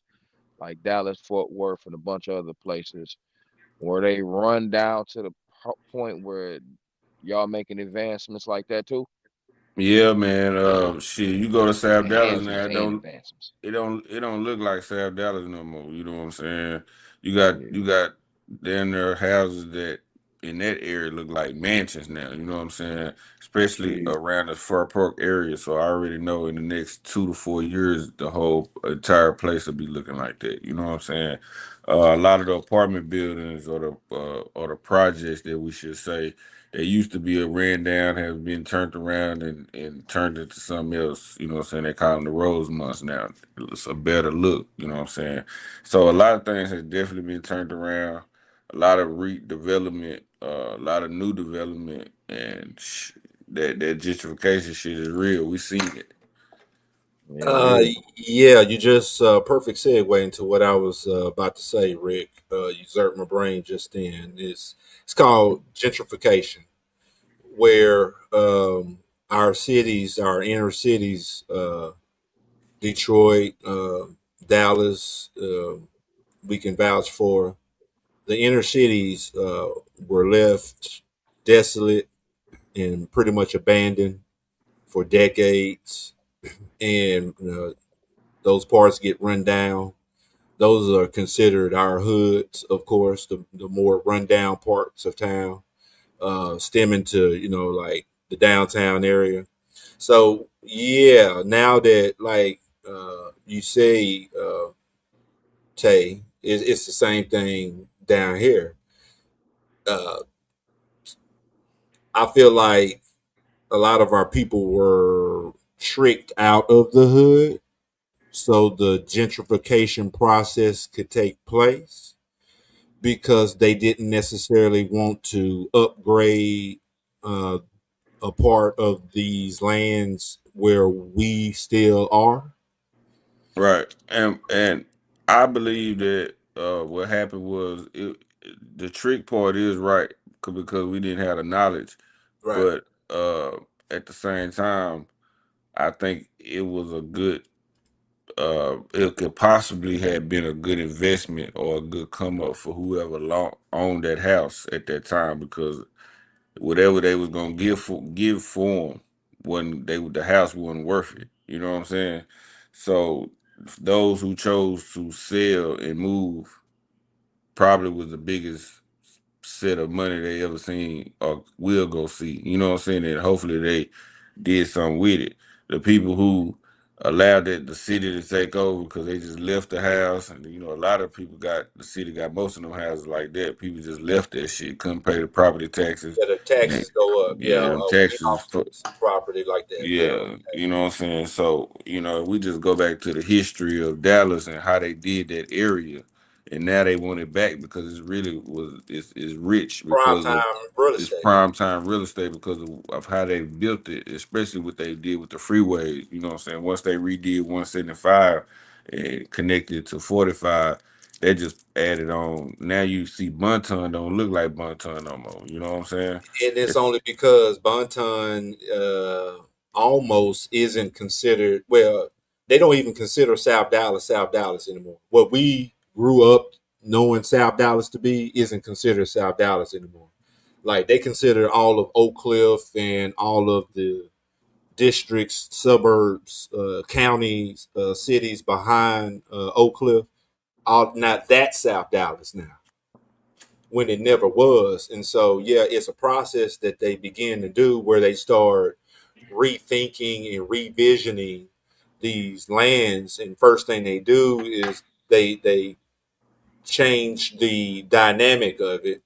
like Dallas, Fort Worth, and a bunch of other places where they run down to the point where y'all making advancements like that too? Yeah, man. Shit, you go to South Dallas now, Enhancements and advancements. it don't look like South Dallas no more. You know what I'm saying? Yeah. You got down there houses that in that area look like mansions now. You know what I'm saying? Especially Yeah. around the Far Park area. So I already know in the next 2 to 4 years, the whole entire place will be looking like that. You know what I'm saying? A lot of the apartment buildings or the projects that we should say that used to be a ran down has been turned around and turned into something else. You know what I'm saying? They call them the Rose Months now. It's a better look. You know what I'm saying? So a lot of things has definitely been turned around. A lot of redevelopment, a lot of new development, and that gentrification shit is real. We seen it. Yeah, it is. Yeah, you just perfect segue into what I was about to say, Rick. You zapped my brain just then. It's called gentrification, where our cities, our inner cities, Detroit, Dallas, we can vouch for. The inner cities were left desolate and pretty much abandoned for decades, and those parts get run down. Those are considered our hoods, of course, the more rundown parts of town, stemming to, like the downtown area. So, yeah, now that, like you say, Tay, it's the same thing down here. Uh, I feel like a lot of our people were tricked out of the hood so the gentrification process could take place because they didn't necessarily want to upgrade uh, a part of these lands where we still are. Right. And I believe that what happened was the trick part is right because we didn't have the knowledge, Right. but at the same time, I think it was a good it could possibly have been a good investment or a good come up for whoever owned that house at that time because whatever they was gonna give for them when the house wasn't worth it. You know what I'm saying? So those who chose to sell and move probably was the biggest set of money they ever seen or will go see. You know what I'm saying? And hopefully they did something with it. The people who allowed the city to take over because they just left the house, and a lot of people the city got most of them houses like that. People just left that shit, couldn't pay the property taxes. Yeah, the And, taxes go up. Yeah, yeah, them we taxes. lost some property like that. Yeah. Yeah, you know what I'm saying? So, we just go back to the history of Dallas and how they did that area. And now they want it back because it's rich Prime because time of real it's estate. prime time real estate because of how they built it, especially what they did with the freeways. You know what I'm saying? Once they redid 175 and connected to 45, they just added on. Now you see Bunton don't look like Bunton no more. You know what I'm saying? And it's only because Bonton almost isn't considered. Well, they don't even consider South Dallas anymore. What we grew up knowing South Dallas to be isn't considered South Dallas anymore. Like they consider all of Oak Cliff and all of the districts, suburbs, counties, cities behind Oak Cliff. All not that South Dallas now, when it never was. And so, yeah, it's a process that they begin to do where they start rethinking and revisioning these lands. And first thing they do is they change the dynamic of it,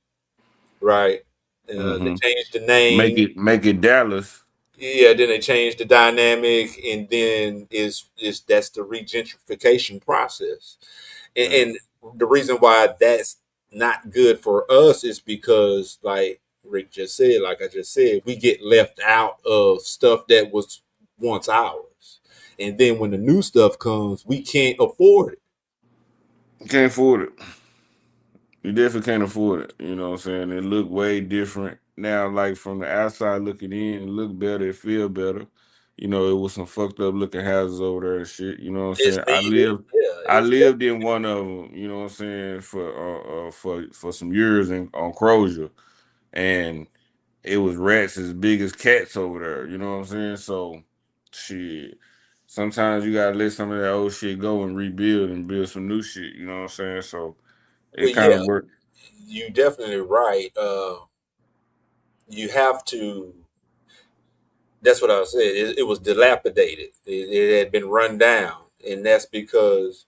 right? They Hmm. change the name. Make it Dallas. Yeah, then they change the dynamic, and then is that's the regentrification process. And the reason why that's not good for us is because, like Rick just said, like I just said, we get left out of stuff that was once ours, and then when the new stuff comes, we can't afford it. Can't afford it. You definitely can't afford it. You know what I'm saying? It look way different. Now, like from the outside looking in, it look better, it feel better. It was some fucked up looking houses over there and shit. You know what I'm It's saying? needed. Yeah, I it's lived in one of them, you know what I'm saying, for some years on Crozier. And it was rats as big as cats over there. You know what I'm saying? So shit. Sometimes you gotta let some of that old shit go and rebuild and build some new shit. You know what I'm saying? So it well, kind yeah, of worked. you definitely right. You have to. That's what I said. It was dilapidated. It had been run down, and that's because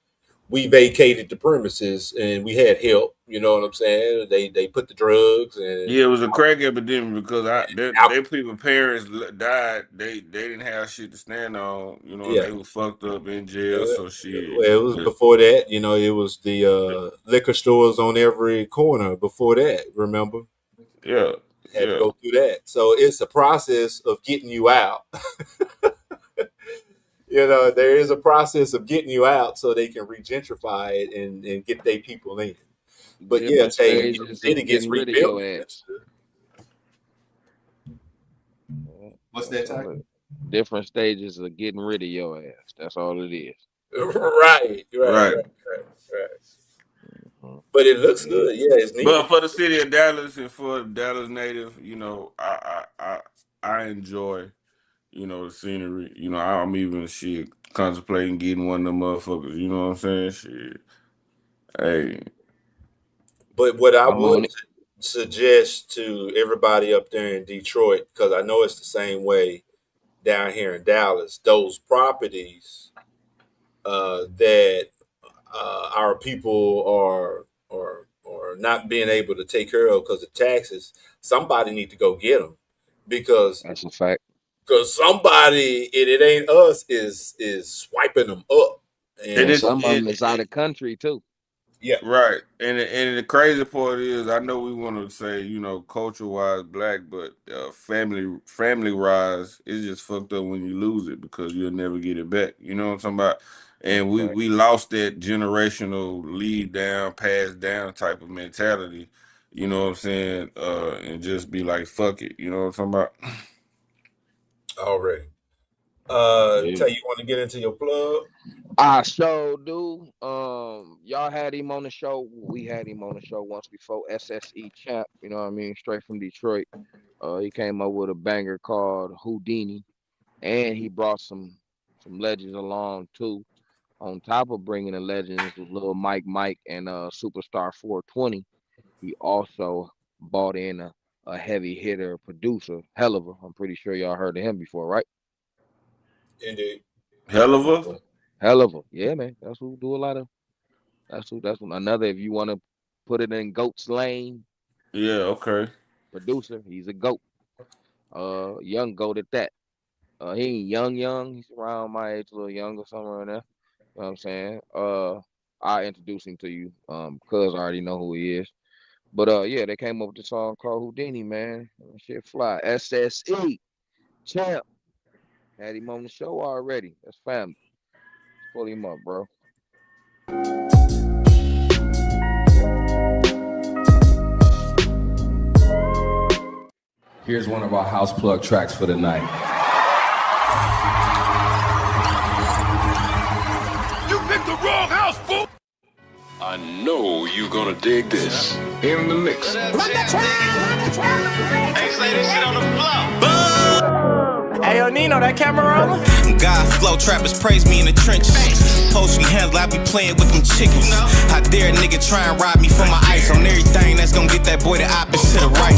we vacated the premises and we had help. You know what I'm saying? They put the drugs and Yeah, it was a crack epidemic because they alcohol. people parents died. They didn't have shit to stand on. And Yeah. they was fucked up in jail. So shit. Well, it was before that. You know, it was the liquor stores on every corner before that. Remember, Yeah, had to yeah. go through that. So it's a process of getting you out. There is a process of getting you out so they can regentrify it and get their people in. But yeah, Different Tay, stages city of gets getting rid of rebuilt. your ass. Yeah, What's that that's Tay? all different stages of getting rid of your ass. That's all it is. Right. Right. But it looks Yeah. good. Yeah, it's But needed. for the city of Dallas and for Dallas native, I enjoy, the scenery. I'm even shit contemplating getting one of them motherfuckers. You know what I'm saying? Shit. Hey. But what I I'm would on it. suggest to everybody up there in Detroit, because I know it's the same way down here in Dallas, those properties that our people are not being able to take care of because of taxes, somebody need to go get them because That's a fact. somebody it ain't us is swiping them up And And and some of them is out of country too. yeah. right. And the crazy part is, I know we want to say, culture wise black, but family wise, it's just fucked up when you lose it because you'll never get it back. You know what I'm talking about? That's And a fact. we lost that generational lead down, pass down type of mentality. You know what I'm saying? And just be like, fuck it. You know what I'm talking about? Already. Yeah. Tell you want to get into your plug? I sure do. Y'all had him on the show. We had him on the show once before. SSE champ. You know what I mean? Straight from Detroit. He came up with a banger called Houdini, and he brought some legends along too. On top of bringing the legends with Lil Mike and Superstar 420, he also bought in a heavy hitter producer, Helliver. I'm pretty sure y'all heard of him before, right? Indeed. Hell of a. Hell of a. Yeah, man. That's who do a lot of. That's another. If you want to put it in goat's lane, Yeah, okay. producer. He's a goat. Young goat at that. He ain't young. He's around my age, a little younger, somewhere in there. You know what I'm saying? I'll introduce him to you, cause I already know who he is. But yeah, they came up with the song called Houdini, man. Shit fly. SSE, champ. Had him on the show already. That's family. Pull him up, bro. Here's one of our house plug tracks for the night. You picked the wrong house, fool! I know you gonna dig this. In the mix. Ain't say this shit on the floor. Hey, yo, Nino, that camera rolling? God flow, trappers praise me in the trenches. Post me handle, I be playing with them chickens. How dare a nigga try and rob me for my ice on everything that's gonna get that boy the opposite of right.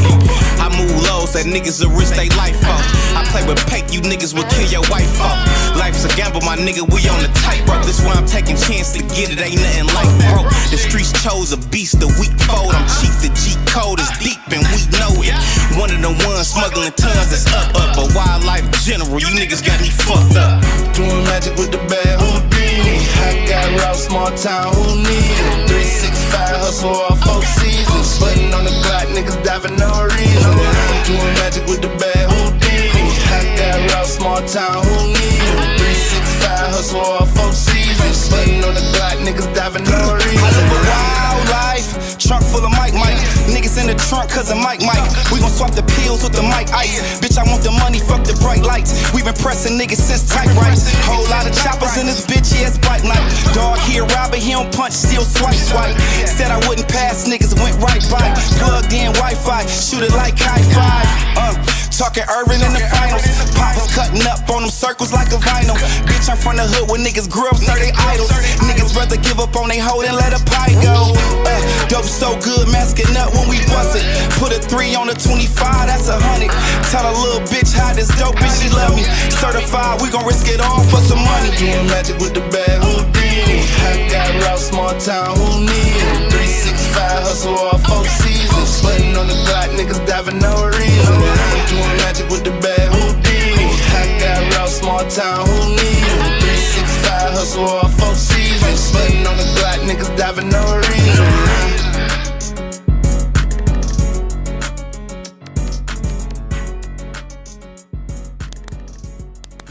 I move lows that niggas will risk they life for. I play with paint, you niggas will kill your wife for. Life's a gamble, my nigga, we on the tightrope. This why I'm taking chance to get it, ain't nothing like broke. The streets chose a beast, the weak fold. I'm cheap, the G code is deep and we know it. One of the ones smuggling tons that's up. But wildlife general, you niggas got me fucked up. Doing magic with the bad Houdini. I got route, small town, who need it? 365 hustle all 4 seasons. Button on the Glock, niggas die for no reason. Doing magic with the bad Houdini. I got route, small town, who need it? 365 hustle all 4 seasons. Button on the Glock, niggas die for no reason. I live a wild life, trunk full of Mike. Niggas in the trunk cause of Mike. We gon' swap the pills with the Mike Ice. Bitch, I want the money, fuck the bright lights. We been pressing niggas since typewriters. Whole lot of choppers in this bitch, yeah, it's bike night. Dog here, robber, he don't punch, still swipe. Said I wouldn't pass, niggas went right by. Plugged in Wi-Fi, shoot it like high five. Talking Irvin in the finals. Papa's cutting up on them circles like a vinyl. Bitch, I'm from the hood where niggas grew up, so they idols. Niggas rather give up on they hoe than let a pie go. Dope so good, masking up when we bust it. Put a 3 on the 25, that's 100. Tell a little bitch how this dope bitch, she love me. Certified, we gon' risk it all for some money. Doing magic with the bad Houdini. I got route, small town, who need it? 365 hustle all 4 seasons. Button on the Glock, niggas die for no reason. Doing magic with the bad Houdini. I got route, small town, who need it? 365 hustle all 4 seasons. Button on the Glock, niggas die for no reason.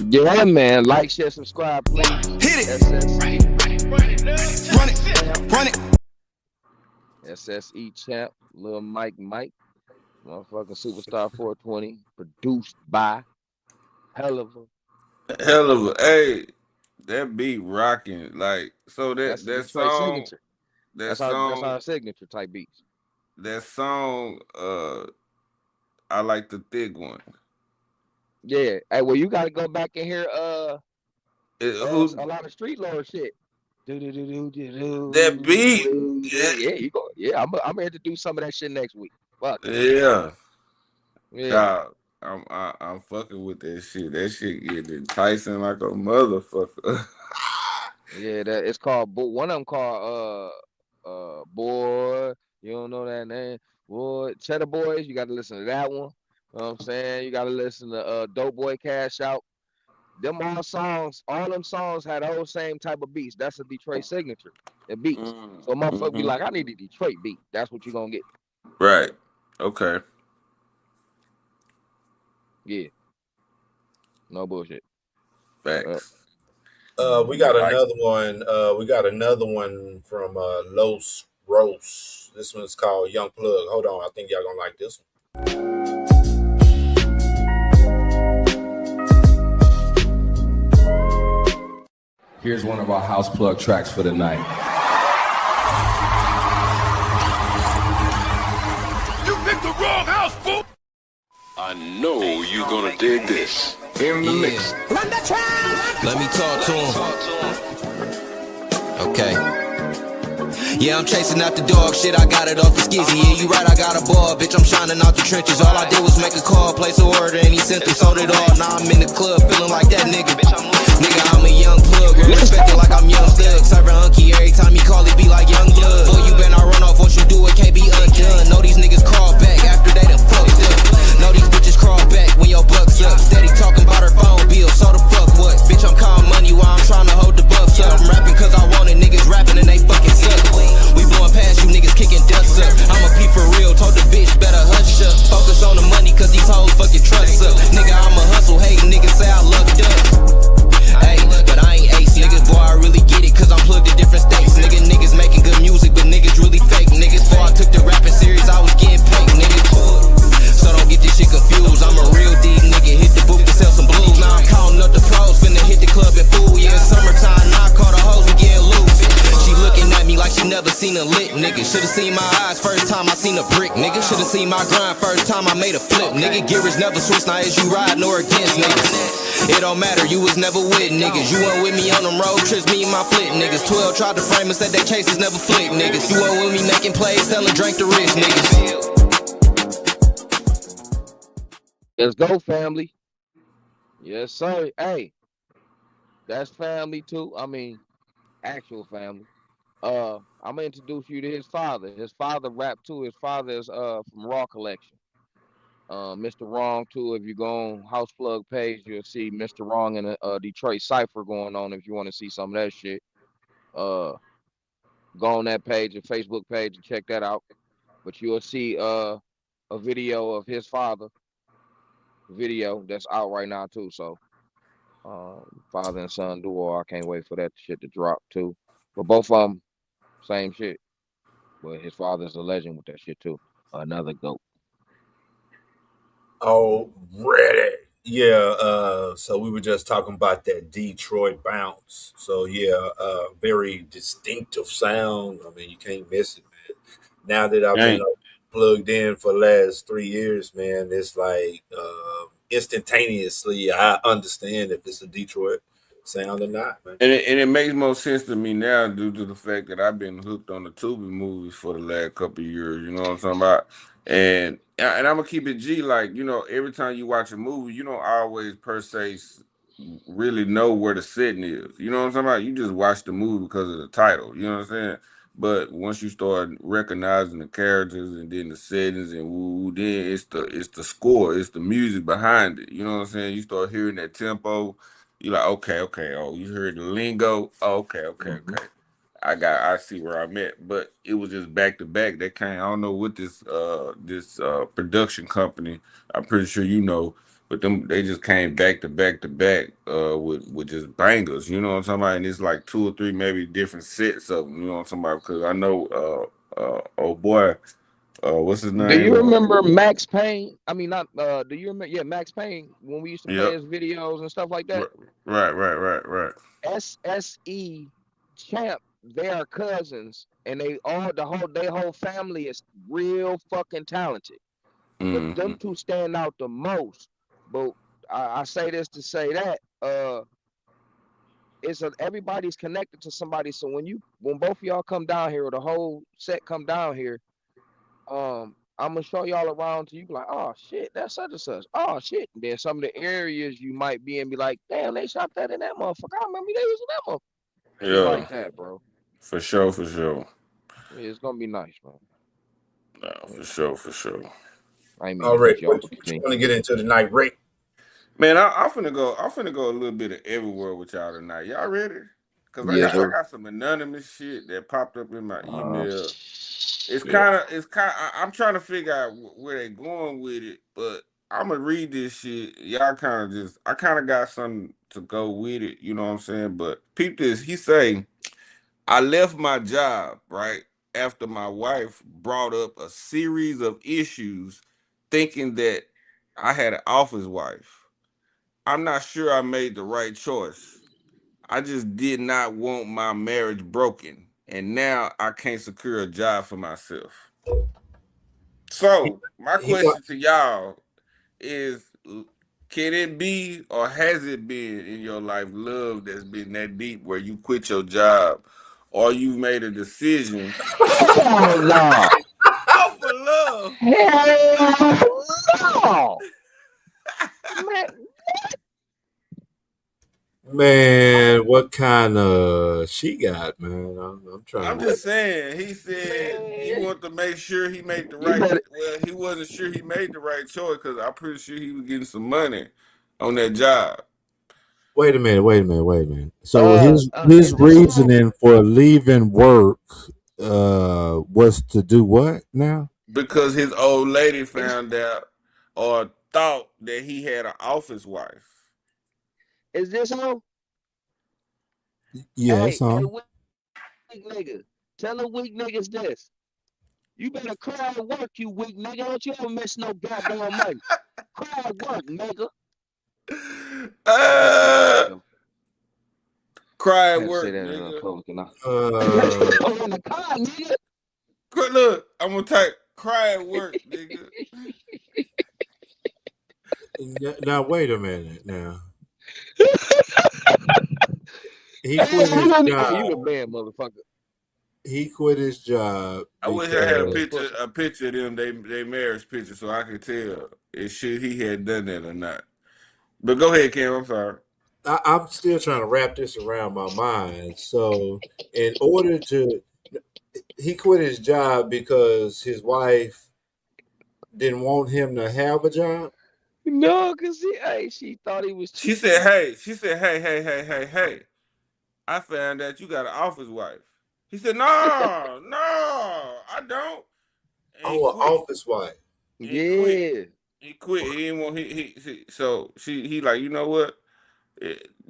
Yeah, man. Like, share, subscribe, please. Hit it. Run it. SSE champ, Lil Mike, motherfucking Superstar 420, produced by Hell of a. Hey, that beat rocking. Like, so that song. Signature. That's our signature type beats. That song, I like the thick one. Yeah. Hey, well, you gotta go back and hear a lot of street lore shit. That beat. Yeah, you go. Yeah, I'm ready to do some of that shit next week. Fuck. Yeah. Yeah. I'm fucking with that shit. That shit get enticing like a motherfucker. Yeah, it's called. One of them called Boy. You don't know that name, Boy. Cheddar Boys. You got to listen to that one. You know what I'm saying? You got to listen to Dope Boy Cash Out. Them all them songs had the whole same type of beats. That's a Detroit signature. The beats. So motherfucker be like, I need a Detroit beat. That's what you gonna get. Right. Okay. Yeah. No bullshit. Facts. We got another one. We got another one from Los Ros. This one's called Young Plug. Hold on, I think y'all gonna like this one. Here's one of our house plug tracks for the night. You picked the wrong house, fool! I know you gonna dig this. In the mix. Let me talk to him. Okay. Yeah, I'm chasing out the dog shit, I got it off the skizzy. Yeah, you right, I got a ball, bitch, I'm shining out the trenches. All I did was make a call, place a order, and he sent them, sold it all. Now I'm in the club, feeling like that nigga. Nigga, I'm a young plug, real respected like I'm young thug. Serving hunky every time he call it be like young blood. Boy, you better not run off once you do it, can't be undone. Know these niggas crawl back after they done fucked up. Know these bitches crawl back when your buck's up. Steady talking about her phone bill, so the fuck what? Bitch, I'm calling money while I'm trying to hold the buffs up. I'm rapping cause I want it, niggas rapping and they fucking suck. We blowing past you niggas kicking dust up. I'm a P for real, told the bitch better hush up. Focus on the money cause these hoes fucking trust up. Nigga, I'm a hustle, hating niggas say I lucked up. Hey, but I ain't ace, niggas, boy, I really get it, cause I'm plugged in different states. Niggas making good music, but niggas really fake. Niggas, before I took the rapping serious, I was getting paid, niggas. So don't get this shit confused, I'm a real D nigga, hit the booth to sell some blues. Now I'm counting up the pros, finna hit the club and fool. Yeah, it's summertime, now I call the hoes, we getting loose. She looking at me like she never seen a lick, nigga. Should've seen my eyes first time I seen a brick, nigga. Should've seen my grind first time I made a flip, nigga. Gearers never switch, now is you riding or against, niggas. It don't matter, you was never with niggas. You weren't with me on them road trips, me and my flit niggas. 12 tried to frame us, said they chases never flick, niggas. You weren't with me making plays, selling drink to rich, niggas. Let's go, family. Yes, sir. Hey, that's family too. I mean, actual family. I'm gonna introduce you to his father. His father rap too. His father is from Raw Collection. Mr. Wrong too. If you go on House Plug page, you'll see Mr. Wrong and a Detroit Cypher going on. If you want to see some of that shit, go on that page, a Facebook page, and check that out. But you'll see a video of his father. Video that's out right now too. So father and son duo. I can't wait for that shit to drop too. But both of them, same shit. But his father's a legend with that shit too. Another GOAT. Already. Yeah, so we were just talking about that Detroit bounce. So yeah, very distinctive sound. I mean, you can't miss it, man. Now that I've been plugged in for the last 3 years, man, it's like instantaneously I understand if it's a Detroit sound or not, man. And it makes more sense to me now due to the fact that I've been hooked on the Tubi movies for the last couple of years. You know what I'm talking about? And I'm gonna keep it G. Like, you know, every time you watch a movie, you don't always per se really know where the setting is. You know what I'm talking about? You just watch the movie because of the title. You know what I'm saying? But once you start recognizing the characters and then the settings and woo, then it's the score, it's the music behind it. You know what I'm saying? You start hearing that tempo. You're like, okay. Oh, you heard the lingo. Oh, okay. I see where I'm at. But it was just back to back. That kind. I don't know what this production company. I'm pretty sure you know. But they just came back to back with just bangers, you know what I'm talking about? And it's like 2 or 3 maybe different sets of them, you know what I'm talking about? Because I know, oh boy, what's his name? Do you remember Max Payne? I mean, not. Do you remember? Yeah, Max Payne when we used to play his videos and stuff like that. Right. SSE Champ, they are cousins, and they whole family is real fucking talented. But them two stand out the most. But I say this to say that everybody's connected to somebody. So when both of y'all come down here or the whole set come down here, I'm gonna show y'all around to you be like, oh shit, that's such and such. Oh shit. And then some of the areas you might be in be like, damn, they shot that in that motherfucker. I remember they was in that motherfucker. Yeah. Like that, bro. For sure. Yeah, it's gonna be nice, bro. No, for sure. All right, what you want to get into tonight, Rick? Man, I'm finna go a little bit of everywhere with y'all tonight. Y'all ready? Cause I got some anonymous shit that popped up in my email. It's kind of. I'm trying to figure out where they going with it, but I'm gonna read this shit. Y'all kind of I kind of got something to go with it. You know what I'm saying? But peep this. He say, I left my job right after my wife brought up a series of issues, thinking that I had an office wife. I'm not sure I made the right choice. I just did not want my marriage broken, and now I can't secure a job for myself. So my question to y'all is, can it be or has it been in your life love that's been that deep where you quit your job or you made a decision for love? Hell no! Man, Man, what kind of she got, man? I'm trying I'm to. just saying. He said he wanted to make sure he made the You right. better. Well, he wasn't sure he made the right choice because I'm pretty sure he was getting some money on that job. Wait a minute. Wait a minute. Wait a minute. So his Is this song? reasoning for leaving work was to do what now? Because his old lady Is found out or thought that he had an office wife. is this song? Yeah, it's Hey, on. weak nigga. Tell the weak niggas this. You better cry at work, you weak nigga. Don't you ever miss no goddamn money. Cry at work, nigga. Cry I at had to say work, that in nigga. public enough. Uh, Oh, in the car, nigga. Look, I'm gonna type cry at work, nigga. now wait a minute. Now he Hey, quit his you job. the bad motherfucker. He quit his job I wish I had a because picture of them, they marriage picture, so I could tell if shit he had done that or not. But go ahead, Cam. I'm sorry. I'm still trying to wrap this around my mind. So, in order to, he quit his job because his wife didn't want him to have a job. No, cause she thought he was She cheating. said, "Hey, hey. I found out you got an office wife." He said, "No, I don't." And he Oh, an quit. office wife. He quit. Yeah. He quit. He didn't want. So he like, you know what?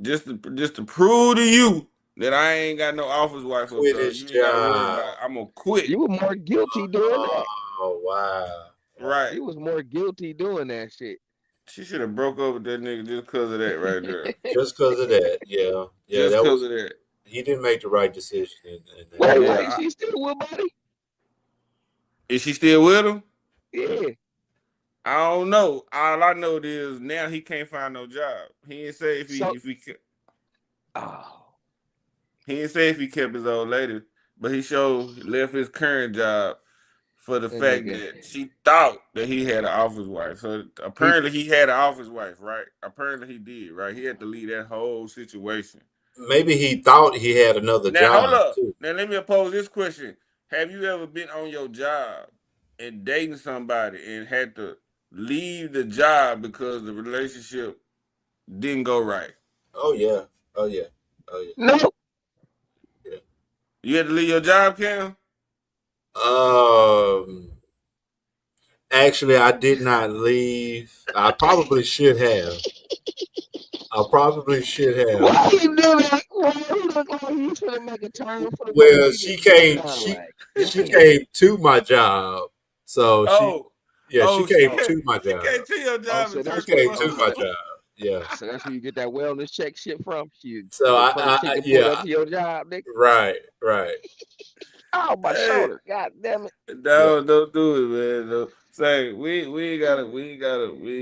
Just to prove to you that I ain't got no office wife up Quit there. his You ain't got to worry job. about it. I'm gonna quit. You were more guilty doing that. Oh wow. Right. You was more guilty doing that shit. She should have broke up with that nigga just because of that right there. Just because of that, yeah. Just That because was of that. he didn't make the right decision. In that. Wait, she still with buddy? Is she still with him? Yeah. I don't know. All I know is now he can't find no job. He didn't say if he he didn't say if he kept his old lady, but he left his current job for the fact that she thought that he had an office wife. So apparently he had an office wife, right? Apparently he did, right? He had to leave that whole situation. Maybe he thought he had another Now job hold up. too. Now let me pose this question: have you ever been on your job and dating somebody and had to leave the job because the relationship didn't go right? Oh yeah. Oh yeah. Oh yeah. No. Yeah. You had to leave your job, Cam? Actually, I did not leave. I probably should have. I probably should have. Why you do that? Why you look like you should make a turn for the Well, money? she came to my job. So she came to my She job. came to your job and She turned came to my job. Yeah. So that's where you get that wellness check shit from. So the first chicken pulled up to your job, nigga. Right. Oh, my shoulder. God damn it. No, don't do it, man. No. Say we ain't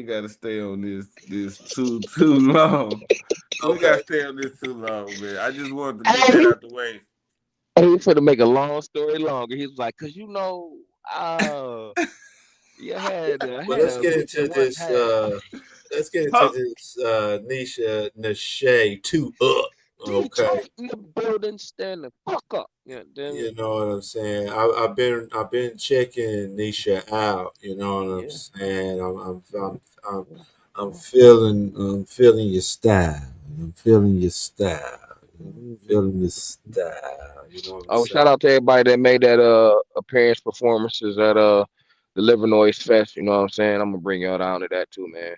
gotta stay on this too long. We gotta stay on this too long, man. I just wanted to get that out the way. He finna make a long story longer. He was like, cause you had Well, let's get into this. Let's get into this. Nisha Nashay 2 Up. Okay. Detroit in the building, stand the fuck up. Yeah, damn You it. know what I'm saying? I've been checking Nisha out. You know what I'm saying? I'm feeling your style. I'm feeling your style. I'm feeling your style. You know what I'm saying? Shout out to everybody that made that appearance performances at the Livernois Fest. You know what I'm saying? I'm gonna bring y'all down to that too, man.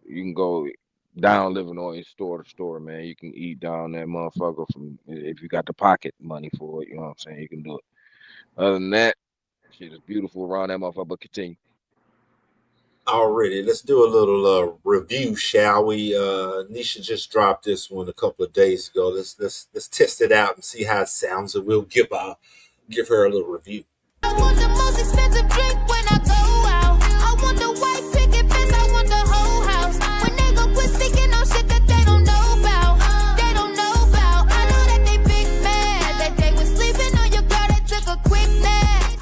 You can go down Livernois store to store, man. You can eat down that motherfucker from if you got the pocket money for it. You know what I'm saying? You can do it. Other than that, shit is beautiful around that motherfucker. But continue. Already, let's do a little review, shall we? Nisha just dropped this one a couple of days ago. Let's test it out and see how it sounds, and we'll give her a little review. I want the most expensive drink when I go out. I want the white picket fence, I want the whole house. When they gon' quit speaking on shit that they don't know about. They don't know about. I know that they big mad that they was sleeping on your girl that took a quick nap.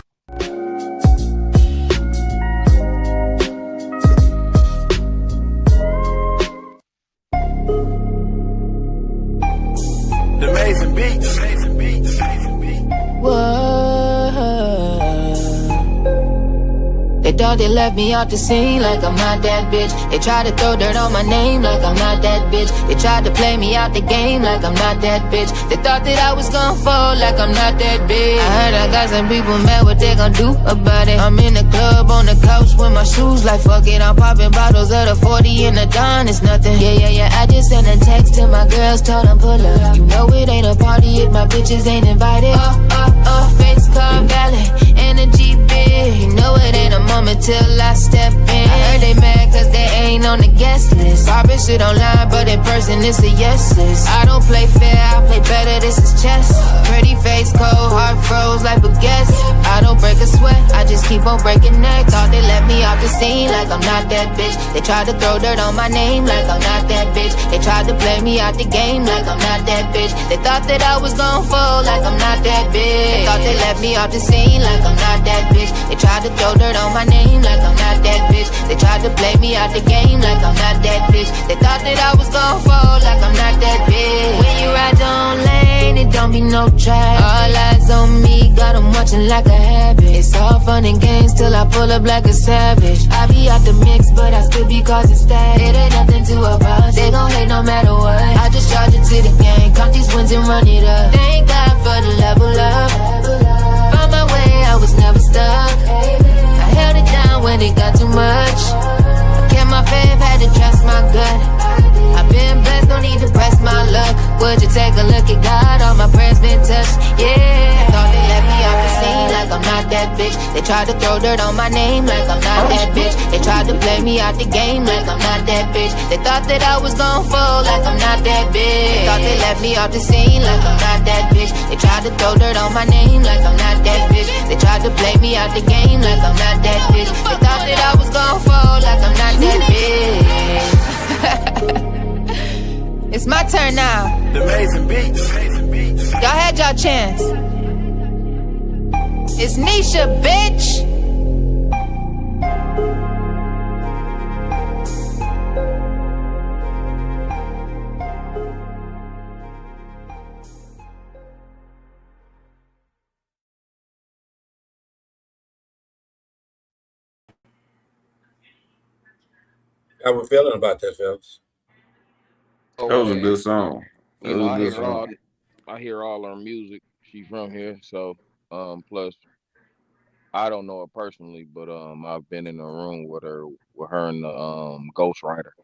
thought they left me out the scene like I'm not that bitch. They tried to throw dirt on my name like I'm not that bitch. They tried to play me out the game like I'm not that bitch. They thought that I was gonna fall like I'm not that bitch. I heard I got some people mad, what they gonna do about it? I'm in the club on the couch with my shoes like fuck it. I'm popping bottles of the 40 and the Don, it's nothing. Yeah, I just sent a text to my girls, told them pull up. You know it ain't a party if my bitches ain't invited. Face card valid, energy big. You know it ain't a moment till I step in. I heard they mad cause they ain't on the guest list. Poppin' shit online, but in person it's a yes list. I don't play fair, I play better, this is chess. Pretty face, cold, heart froze like baguettes. I don't break a sweat, I just keep on breaking necks. Thought they left me off the scene like I'm not that bitch. They tried to throw dirt on my name like I'm not that bitch. They tried to play me out the game like I'm not that bitch. They thought that I was gon' fall like I'm not that bitch. They thought they left me off the scene like I'm not that bitch. They tried to throw dirt on my name like I'm not that bitch. They tried to play me out the game like I'm not that bitch. They thought that I was gon' fall like I'm not that bitch. When you ride your own lane, it don't be no traffic. All eyes on me, got 'em watching like a habit. It's all fun and games till I pull up like a savage. I be out the mix, but I still be causing static. It ain't nothing to a boss, they gon' hate no matter what. I just charge it to the game, count these wins and run it up. Thank God for the level up. Found my way, I was never stuck. I held it down when it got too much. I kept my faith, had to trust my gut. I've been blessed, don't need to press my luck. Would you take a look at God? All my prayers been touched, yeah. Thought they left me off the scene like I'm not that bitch. They tried to throw dirt on my name like I'm not that bitch. They tried to play me out the game like I'm not that bitch. They thought that I was gon' fall like I'm not that bitch. Thought they left me off the scene like I'm not that bitch. They tried to throw dirt on my name like I'm not that bitch. They tried to play me out the game like I'm not that bitch. They thought that I was gon' fall like I'm not that bitch. It's my turn now. The amazing beats. Y'all had y'all chance. It's Nisha, bitch. How we feeling about that, fellas? That was a good song. That You know, was a good song. I hear all her music. She's from here, so plus I don't know her personally, but I've been in a room with her and the Ghost Rider,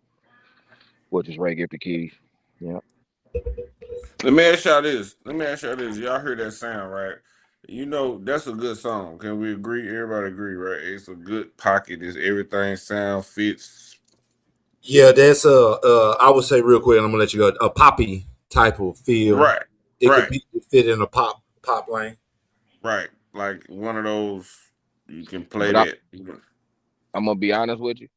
which is Ray Gift the Keys. Yeah. Let me ask y'all this. Y'all hear that sound, right? You know, that's a good song. Can we agree? Everybody agree, right? It's a good pocket. It's everything sound fits. Yeah, that's I would say real quick, and I'm gonna let you go. A poppy type of feel. Right. It Right. could fit in a pop lane. Right. Like one of those you can play But that. I'm gonna be honest with you.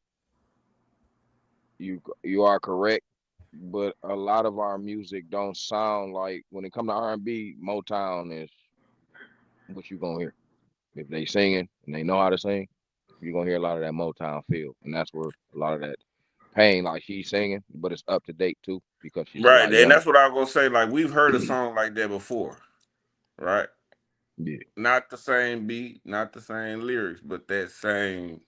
You are correct, but a lot of our music don't sound like when it come to R&B. Motown is what you gonna hear. If they singing and they know how to sing, you're gonna hear a lot of that Motown feel, and that's where a lot of that pain, like she's singing, but it's up to date too because she's a Right. lot And younger. that's what I was gonna say. Like we've heard a song like that before, right? Yeah. Not the same beat, not the same lyrics, but that same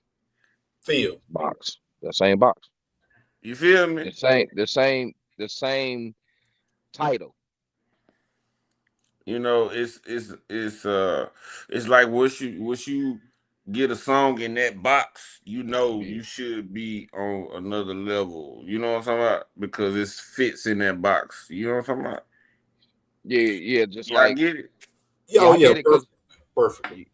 feel. Box. The same box. You feel me? The same title. You know, it's like once you get a song in that box, you know you should be on another level. You know what I'm talking about? Because it fits in that box. You know what I'm talking about? Yeah, just Yeah, I like get it. Yeah, I get it because perfect.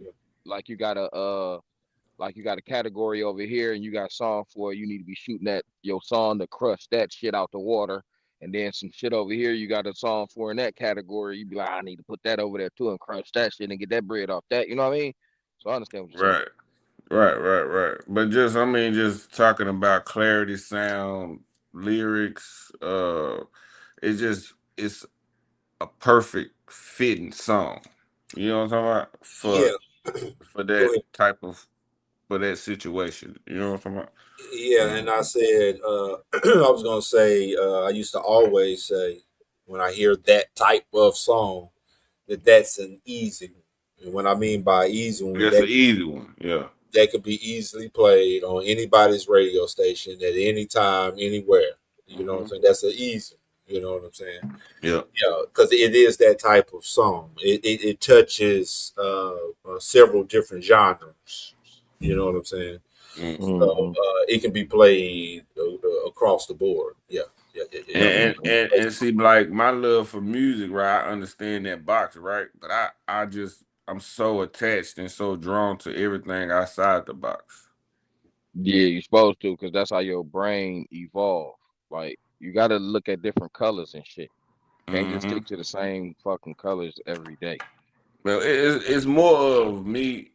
Like you got a category over here and you got a song for it. You need to be shooting at your song to crush that shit out the water. And then some shit over here, you got a song for in that category. You be like, I need to put that over there too and crush that shit and get that bread off that. You know what I mean? So I understand what you're saying. Right. But just talking about clarity, sound, lyrics, it's a perfect fitting song. You know what I'm talking about? For that type of for that situation. You know what I'm talking about? Yeah, and I said I was gonna say I used to always say when I hear that type of song that's an easy one. And what I mean by easy one, That's an easy one. Yeah. that could be easily played on anybody's radio station at any time, anywhere. You know what I'm saying? That's an easy. You know what I'm saying? Yeah. Yeah, because it is that type of song. It touches several different genres. You know what I'm saying? So it can be played across the board. Yeah, And see, like my love for music, right? I understand that box, right? But I'm so attached and so drawn to everything outside the box. Yeah, you're supposed to, because that's how your brain evolve. Like you got to look at different colors and shit. Can't just stick to the same fucking colors every day. Well, it's more of me,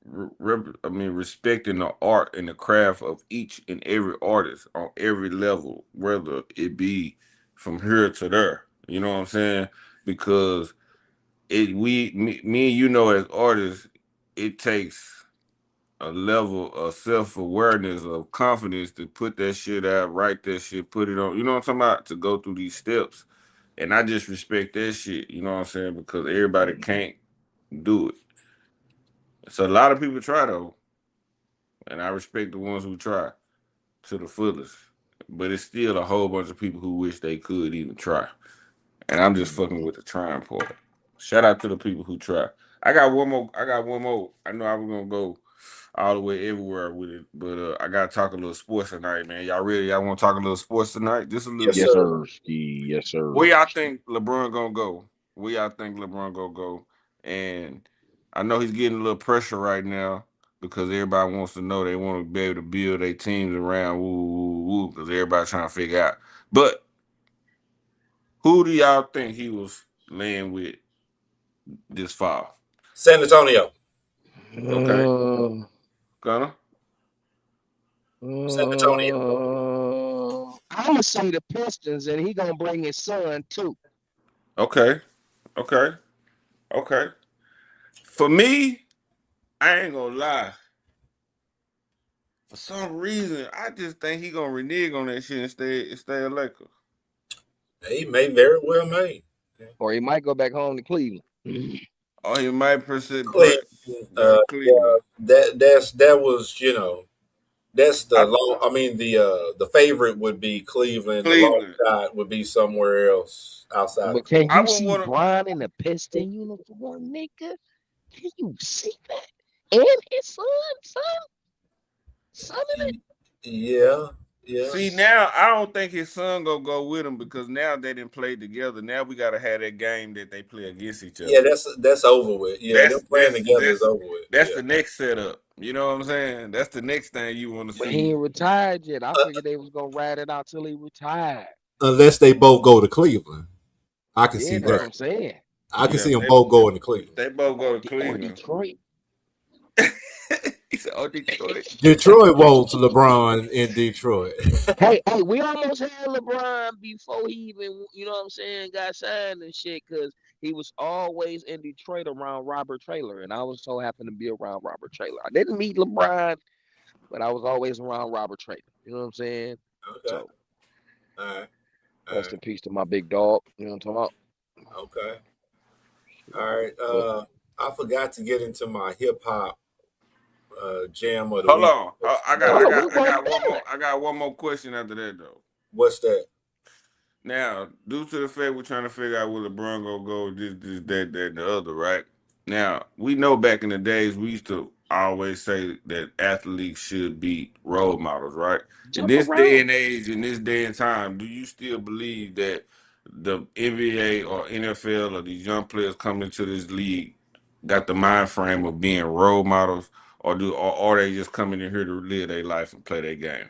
respecting the art and the craft of each and every artist on every level, whether it be from here to there. You know what I'm saying? Because me and you know, as artists, it takes a level of self-awareness, of confidence to put that shit out, write that shit, put it on. You know what I'm talking about? To go through these steps. And I just respect that shit, you know what I'm saying? Because everybody can't do it. So a lot of people try though, and I respect the ones who try to the fullest. But it's still a whole bunch of people who wish they could even try. And I'm just fucking with the trying part. Shout out to the people who try. I got one more. I know I was gonna go all the way everywhere with it, but I gotta talk a little sports tonight, man. Y'all ready? Y'all want to talk a little sports tonight? Just a little. Yes, sir. Yes, sir. Where y'all think LeBron gonna go? Where y'all think LeBron gonna go? And I know he's getting a little pressure right now because everybody wants to know. They want to be able to build their teams around woo, because everybody's trying to figure out. But who do y'all think he was laying with this fall? San Antonio. Okay. Gunna? San Antonio. I'm gonna say the Pistons, and he gonna bring his son too. Okay. For me, I ain't gonna lie. For some reason, I just think he gonna renege on that shit and stay a Laker. He may very well may. Or he might go back home to Cleveland. Oh, he might pursue Cleveland. Cleveland. That was, you know, that's the favorite would be Cleveland. The long shot would be somewhere else outside. But can you see Bron in the Piston uniform, nigga? Can you see that? And his son in it. Yeah. See, now I don't think his son gonna go with him because now they didn't play together. Now we gotta have that game that they play against each other. Yeah, that's over with. Yeah, them playing together is over with. That's the next setup. You know what I'm saying? That's the next thing you want to see. But he ain't retired yet. I figured they was gonna ride it out till he retired. Unless they both go to Cleveland, I can see that's that. What I'm saying. I can see them both going to Cleveland. They both go to Cleveland. Or Detroit. He said, "Oh, Detroit." Detroit wants LeBron in Detroit. hey, we almost had LeBron before he even, you know what I'm saying, got signed and shit, because he was always in Detroit around Robert Traylor, and I was so happy to be around Robert Traylor. I didn't meet LeBron, but I was always around Robert Traylor. You know what I'm saying? Okay. So, all right. Rest in peace to my big dog. You know what I'm talking about? Okay. All right. I forgot to get into my hip hop jam of the week. Hold on. I got one more question after that though. What's that? Now, due to the fact we're trying to figure out where LeBron gonna go, this, that, and the other, right? Now, we know back in the days we used to always say that athletes should be role models, right? In this day and age, in this day and time, do you still believe that the NBA or NFL or these young players coming into this league got the mind frame of being role models, or are they just coming in here to live their life and play their game?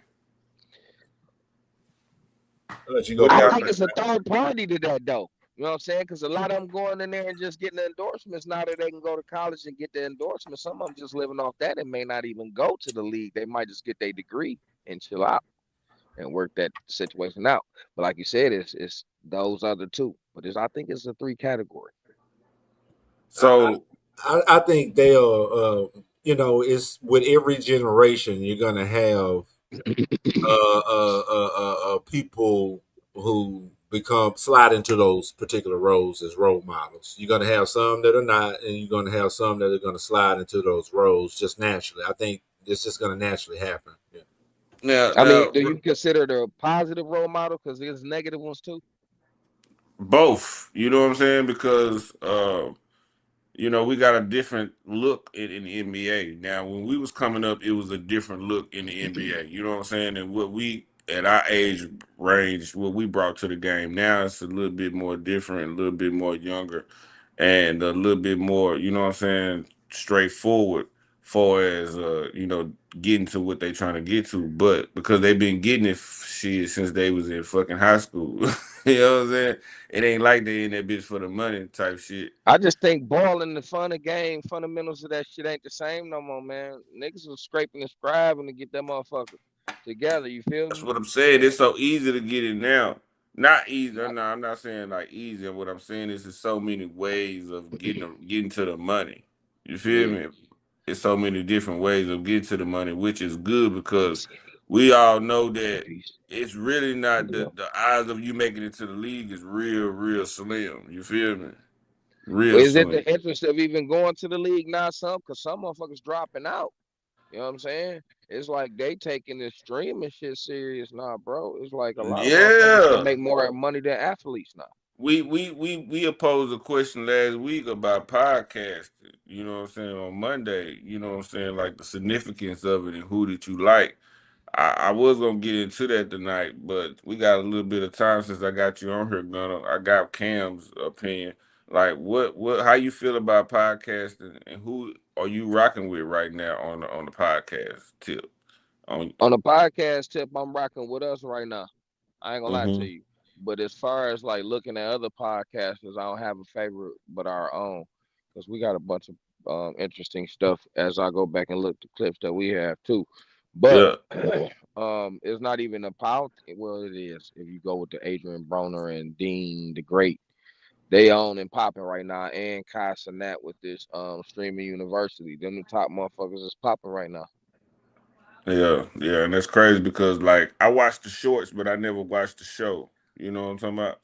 I think it's a third party to that, though. You know what I'm saying? Because a lot of them going in there and just getting the endorsements. Now that they can go to college and get the endorsements, some of them just living off that and may not even go to the league. They might just get their degree and chill out and work that situation out. But like you said, it's those other two. But I think it's a 3 category. So I think they'll, it's with every generation you're gonna have people who slide into those particular roles as role models. You're going to have some that are not, and you're going to have some that are going to slide into those roles just naturally. I think it's just going to naturally happen. Yeah. I mean, do you consider the positive role model? Because there's negative ones too. Both. You know what I'm saying? Because you know, we got a different look in the NBA. Now, when we was coming up, it was a different look in the NBA. You know what I'm saying? And what we, at our age range, what we brought to the game, now it's a little bit more different, a little bit more younger, and a little bit more, you know what I'm saying, straightforward far as, you know, getting to what they trying to get to. But because they've been getting it shit since they was in fucking high school. You know what I'm saying? It ain't like they in that bitch for the money type shit. I just think balling the fun of game, fundamentals of that shit ain't the same no more, man. Niggas was scraping and scribing to get that motherfucker together. You feel That's me? what I'm saying. It's so easy to get it now. Not easy. No, I'm not saying like easy. What I'm saying is there's so many ways of getting to the money. You feel Yeah. me? It's so many different ways of getting to the money, which is good because we all know that it's really not the odds of you making it to the league is real slim. You feel me? Real Is it slim. the interest of even going to the league now? Because some motherfuckers dropping out. You know what I'm saying? It's like they taking this streaming shit serious now, bro. It's like a lot of motherfuckers can Yeah. make more money than athletes now. We opposed a question last week about podcasting, you know what I'm saying, on Monday, you know what I'm saying, like the significance of it and who did you like. I was gonna get into that tonight, but we got a little bit of time since I got you on here, Gunna. I got Cam's opinion. Like what how you feel about podcasting and who are you rocking with right now on the podcast tip? On the podcast tip, I'm rocking with us right now. I ain't gonna lie to Mm-hmm. you. But as far as like looking at other podcasters, I don't have a favorite but our own. Because we got a bunch of interesting stuff as I go back and look the clips that we have too. But Yeah. it's not even about, well, it is. If you go with the Adrian Broner and Dean the Great, they own and popping right now, and Kai Cenat with this streaming university. Them the top motherfuckers is popping right now. Yeah, and that's crazy because like I watched the shorts, but I never watched the show. You know what I'm talking about?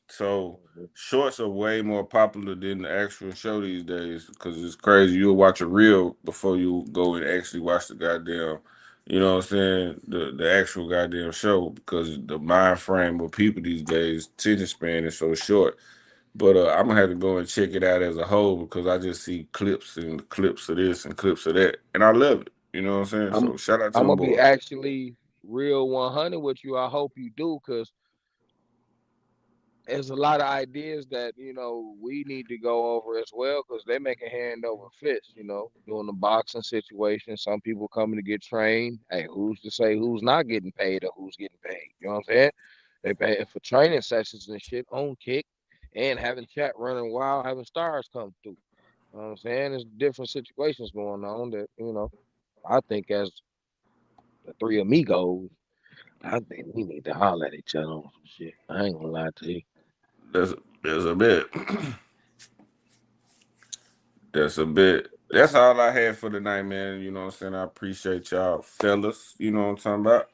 So shorts are way more popular than the actual show these days because it's crazy. You'll watch a reel before you go and actually watch the goddamn, you know what I'm saying, the actual goddamn show because the mind frame of people these days, attention span is so short. But I'm gonna have to go and check it out as a whole because I just see clips and clips of this and clips of that, and I love it. You know what I'm saying? I'm So shout out to I'm them gonna be boys. actually real 100 with you. I hope you do, because there's a lot of ideas that we need to go over as well, because they make a hand over fist. Doing the boxing situation, some people coming to get trained. Hey, who's to say who's not getting paid or who's getting paid? You know what I'm saying? They pay for training sessions and shit on Kick, and having chat running wild, having stars come through. You know what I'm saying? There's different situations going on that I think as the three amigos, I think we need to holler at each other on some shit. I ain't gonna lie to you. There's a bit. That's a bit. That's all I had for tonight, man. You know what I'm saying? I appreciate y'all, fellas. You know what I'm talking about?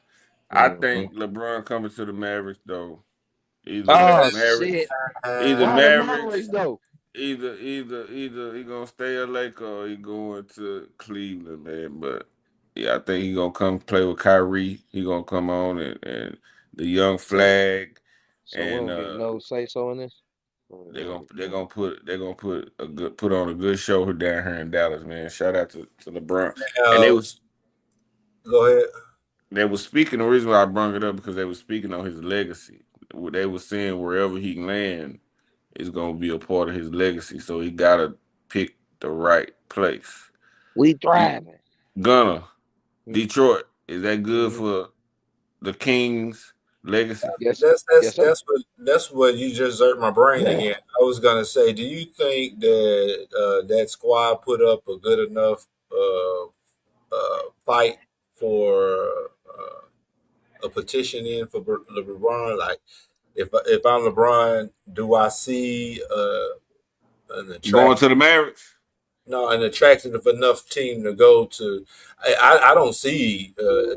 I Mm-hmm. think LeBron coming to the Mavericks though. Either Oh Mavericks, shit! either Why the Mavericks Mavericks, though? either he gonna stay a Laker or he going to Cleveland, man. But yeah, I think he gonna come play with Kyrie. He gonna come on and the young So, flag, so we and don't get no say so in this. put on a good show down here in Dallas, man. Shout out to LeBron. And Now, go ahead. they was speaking. The reason why I brought it up because they were speaking on his legacy. They were saying wherever he land is gonna be a part of his legacy. So he gotta pick the right place. We thriving. Gunna, Mm-hmm. Detroit, is that good Mm-hmm. for the King's legacy? Yes, That's yes, sir. that's what you just hurt my brain again. I was gonna say, do you think that that squad put up a good enough fight for a petition in for LeBron? Like, if I'm LeBron, do I see an Going attractive to the Mavericks? no an attractive enough team to go to? I don't see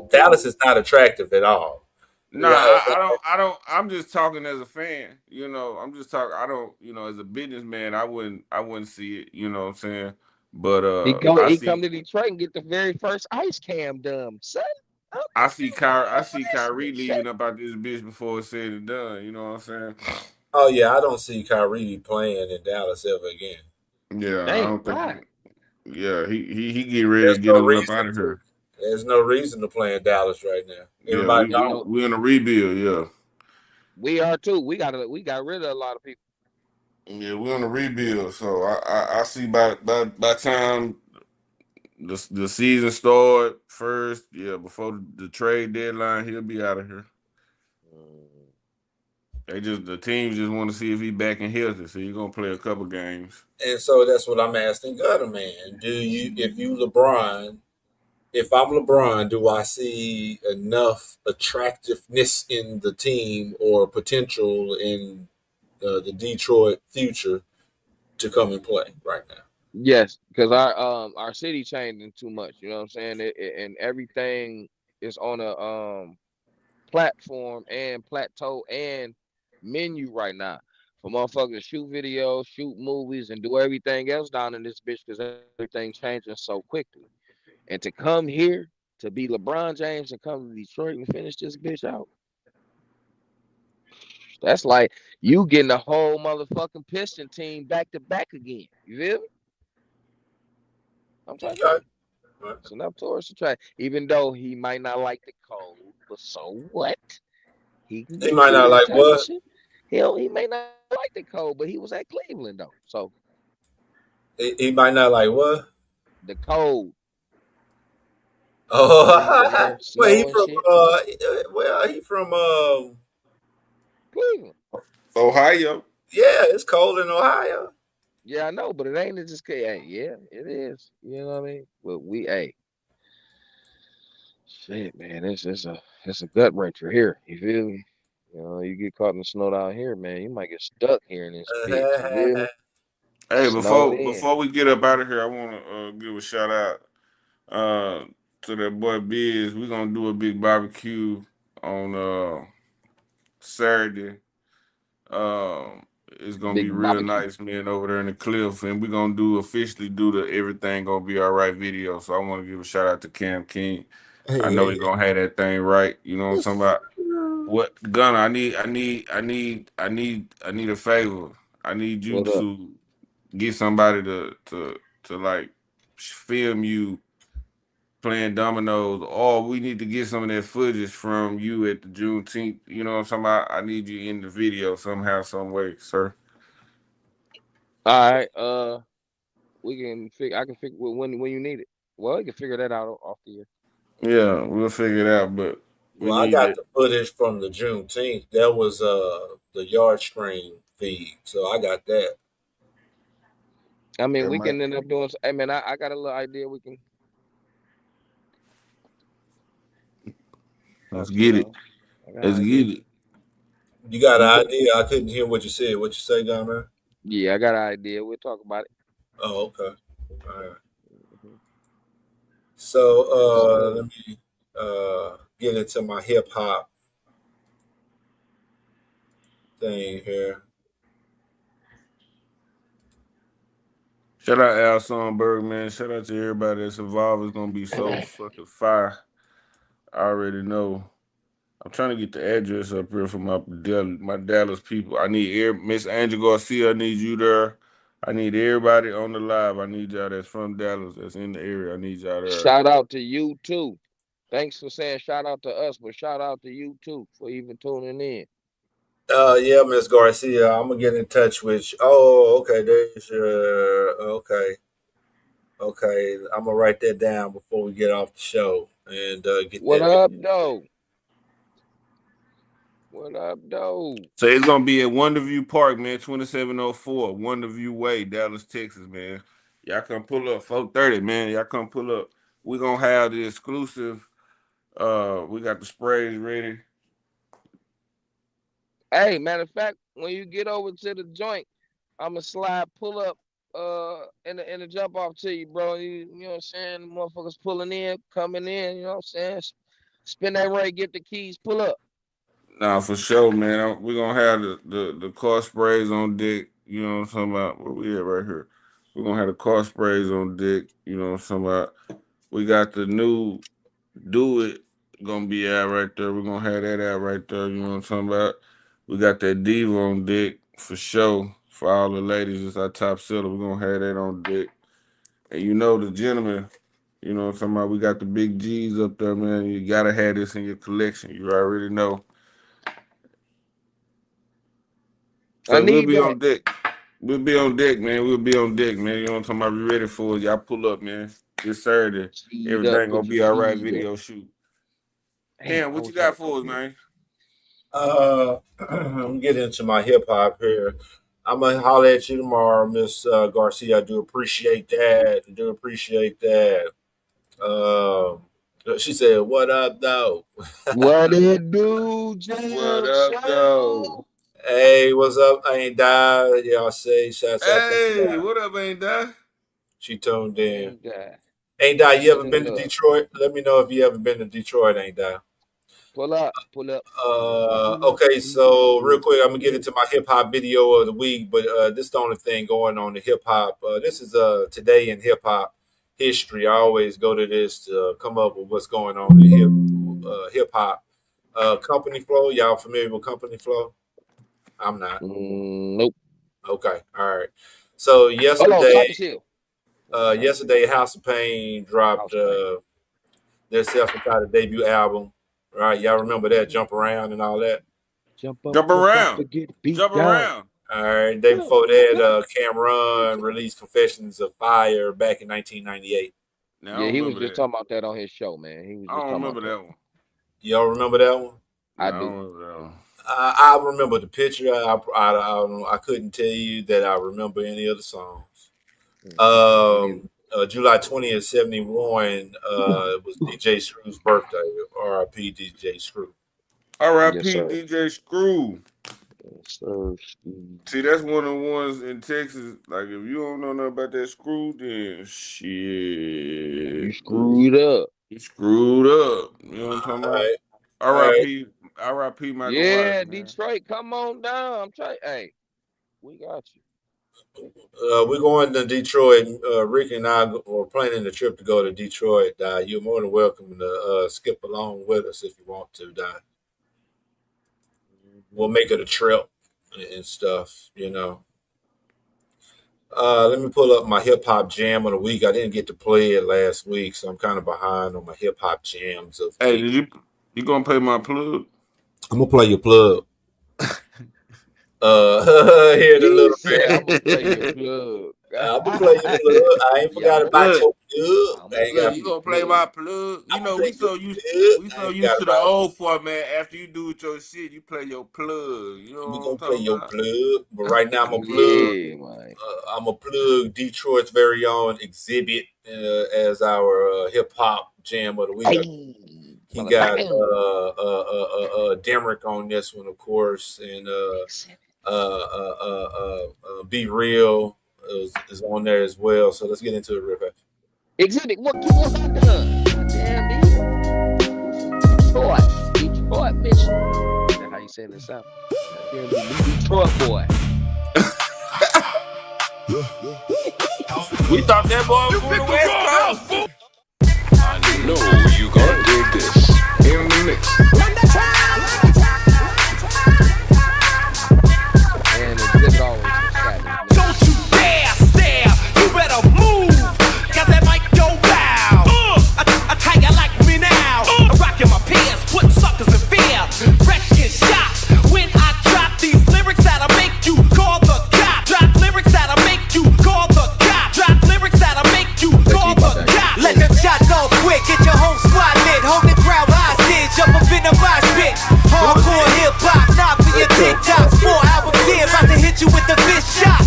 Dallas is not attractive at all. Nah, I don't. I'm just talking as a fan. You know, I'm just talking. I don't. You know, as a businessman, I wouldn't see it. You know what I'm saying? But I He see. come to Detroit and get the very first ice cam done, son. I see Kyrie leaving up out this bitch before it's said and done. You know what I'm saying? Oh yeah, I don't see Kyrie playing in Dallas ever again. Yeah, I Dang, don't think. why? Yeah, he get ready to There's get no on up reason out of to. here. There's no reason to play in Dallas right now. Yeah, Everybody You gone. know, we in a rebuild. Yeah, we are too. We got rid of a lot of people. yeah, we on a rebuild. So I see by time the season start first, yeah, before the trade deadline, he'll be out of here. The teams just want to see if he back and healthy, so he's gonna play a couple games. And so that's what I'm asking Gunna, man. If I'm LeBron, do I see enough attractiveness in the team or potential in the Detroit future to come and play right now? Yes, because our city changing too much. You know what I'm saying? And everything is on a platform and plateau and menu right now for motherfuckers to shoot videos, shoot movies, and do everything else down in this bitch because everything changing so quickly. And to come here to be LeBron James and come to Detroit and finish this bitch out, that's like you getting the whole motherfucking Piston team back to back again. You feel me? I'm trying to tell you. It's enough tourists to try. Even though he might not like the cold, but so what? He can He get might you not in the like what? championship. He may not like the cold, but he was at Cleveland though. So He might not like what? the cold. Oh, well, he Snow and from shit. he from Cleveland. Ohio. yeah, it's cold in Ohio. Yeah, I know, but it ain't just hey, yeah, it is. You know what I mean? But shit, man, it's a gut wrencher here. You feel me? You know, you get caught in the snow down here, man. You might get stuck here in this bitch. You feel me? Hey, Snowed in. before we get up out of here, I want to give a shout out uh, to that boy Biz. We're gonna do a big barbecue on Saturday. It's gonna be Big real barbecue. nice, man, over there in the cliff, and we're gonna officially do the everything gonna be all right video. So I want to give a shout out to Cam King. I know Yeah. he gonna have that thing right. You know what I'm talking about? What Gunna? I need a favor. I need you What up? to get somebody to like film you playing dominoes, or we need to get some of that footage from you at the Juneteenth. You know what I'm talking about? I need you in the video somehow, some way, sir. All right. We can figure. I can figure when you need it. Well, you can figure that out off the year. Yeah, we'll figure it out, but we Well, I need got it. the footage from the Juneteenth. That was the yard stream feed, so I got that. I mean, That we might. can end up doing. Hey, man, I got a little idea. We can Let's talk to get it. y'all. I got Let's an idea. get it. You got You an got, idea? I couldn't hear what you said. What you say down there? Yeah, I got an idea. We'll talk about it. Oh, okay. All right. Mhm. So Yes, let sir. me get into my hip hop thing here. shout out Al Sonberg, man. Shout out to everybody that's involved. It's gonna be so fucking fire. I already know. I'm trying to get the address up here for my Dallas people. I need Miss Angel Garcia. I need you there. I need everybody on the live. I need y'all that's from Dallas, that's in the area. I need y'all there. Shout out to you too. Thanks for saying shout out to us, but shout out to you too for even tuning in. Yeah, Miss Garcia, I'm gonna get in touch with you. Oh, okay. There's your okay. Okay, I'm gonna write that down before we get off the show and get What that. up, though? What up, though? So it's gonna be at Wonderview Park, man, 2704 Wonderview Way, Dallas, Texas, man. Y'all come pull up 4:30, man. Y'all come pull up. We're gonna have the exclusive. We got the sprays ready. Hey, matter of fact, when you get over to the joint, I'ma pull up in the jump off to you, bro. You know what I'm saying? The motherfuckers pulling in, coming in, you know what I'm saying? Spin that right, get the keys, pull up. Nah, for sure, man. We're gonna have the car sprays on deck. You know what I'm talking about? Where we at right here? We're gonna have the car sprays on deck. You know what I'm talking about? We got the new Do It gonna be out right there. We're gonna have that out right there. You know what I'm talking about? We got that Diva on deck for sure. For all the ladies, it's our top seller. We're gonna have that on deck. And you know the gentlemen, you know what I'm talking about? We got the big G's up there, man. You gotta have this in your collection. You already know. I So we'll need be that. on deck. We'll be on deck, man. We'll be on deck, man. You know what I'm talking about? Be ready for it. Y'all pull up, man. This Saturday. Speed up, Everything put gonna your be all right. speed up. Video shoot. Damn, Damn, I what you wish I had got a for us, couple. man? I'm getting into my hip hop here. I'm gonna holler at you tomorrow, Miss Garcia. I do appreciate that. I do appreciate that. She said, "What up, though?" What it do, What Jam up, Show? though? Hey, what's up? I ain't died. Y'all say, shouts out to Ain't Hey, Died. what up, ain't that? She tuned in. Ain't that? Ain't Died, you ever Sending been to love. Detroit? Let me know if you ever been to Detroit, Ain't Died. Pull up, pull up, pull up. Okay, so real quick, I'm gonna get into my hip hop video of the week, but this is the only thing going on in hip hop. This is today in hip hop history. I always go to this to come up with what's going on in hip hop. Company Flow, y'all familiar with Company Flow? I'm not. Nope. Okay, all right. So Hold on, yesterday, Cypress Hill. House of Pain dropped House Pain. their self-entitled debut album. Right, y'all remember that? Jump Around and all that. Jump up, Jump jump up, around. to get beat Jump down. around. All right. Day before that, Cameron released Confessions of Fire back in 1998. Now, I Yeah, don't he was remember just that. talking about that on his show, man. He was I just don't talking about remember that. that one. Y'all remember that one? No, I I don't do. remember that one. I remember the picture. I couldn't tell you that I remember any of the songs. July 20th, 71 was DJ Screw's birthday. R.I.P. DJ Screw. Yes, R.I.P. sir. DJ Screw. Yes, sir. See, that's one of the ones in Texas. Like, if you don't know nothing about that Screw, then shit. You screwed up. You screwed up. You know what I'm talking All about? right. R.I.P. Michael Yeah, Watts, man. Detroit, come on down. I'm trying. Hey, we got you. We're going to Detroit. Rick and I are planning the trip to go to Detroit. You're more than welcome to skip along with us if you want to. We'll make it a trip and stuff, you know. Let me pull up my hip hop jam of the week. I didn't get to play it last week, so I'm kind of behind on my hip hop jams of the Hey, week. you gonna play my plug? I'm gonna play your plug. Here in a He little said, "I'm gonna play your bit. plug." I'm gonna play your plug. I ain't Yeah, forgot about Look, your plug. I'm I gonna ain't play got. you your gonna play plug. my plug? You I'm gonna know, play we your so used plug. we I so ain't used forgot to the about. old format. After you do with your shit, you play your plug. You know We what I'm gonna play talking your about? plug, but right now I'm gonna plug. Yeah, man. I'm gonna plug Detroit's very own Exhibit as our hip hop jam of the week. Hey, He got motherfucker. Demrick on this one, of course, and Be Real is on there as well. So let's get into it real fast. Exhibit, what you want done? Goddamn, Detroit, Detroit, Michigan. Is that how you say this out? Goddamn, the new Detroit boy. We thought that boy was from the West Coast. I know you gonna dig this. In the mix. And Exhibit always some savage, man. Don't you dare stare, you better move, cause that might go down. I tell you like me now, I'm rocking my pants, putting suckers in fear. Fresh get shot when I drop these lyrics that'll make you call the cop. Drop lyrics that'll make you call the cop. Drop lyrics that'll make you call the cop. Let them shots off quick, get your whole squad lit, hold the crowd hostage, jump up in the mosh pit. Hardcore hip hop, not for your TikToks. 4 albums in, about to hit you with the fifth shot.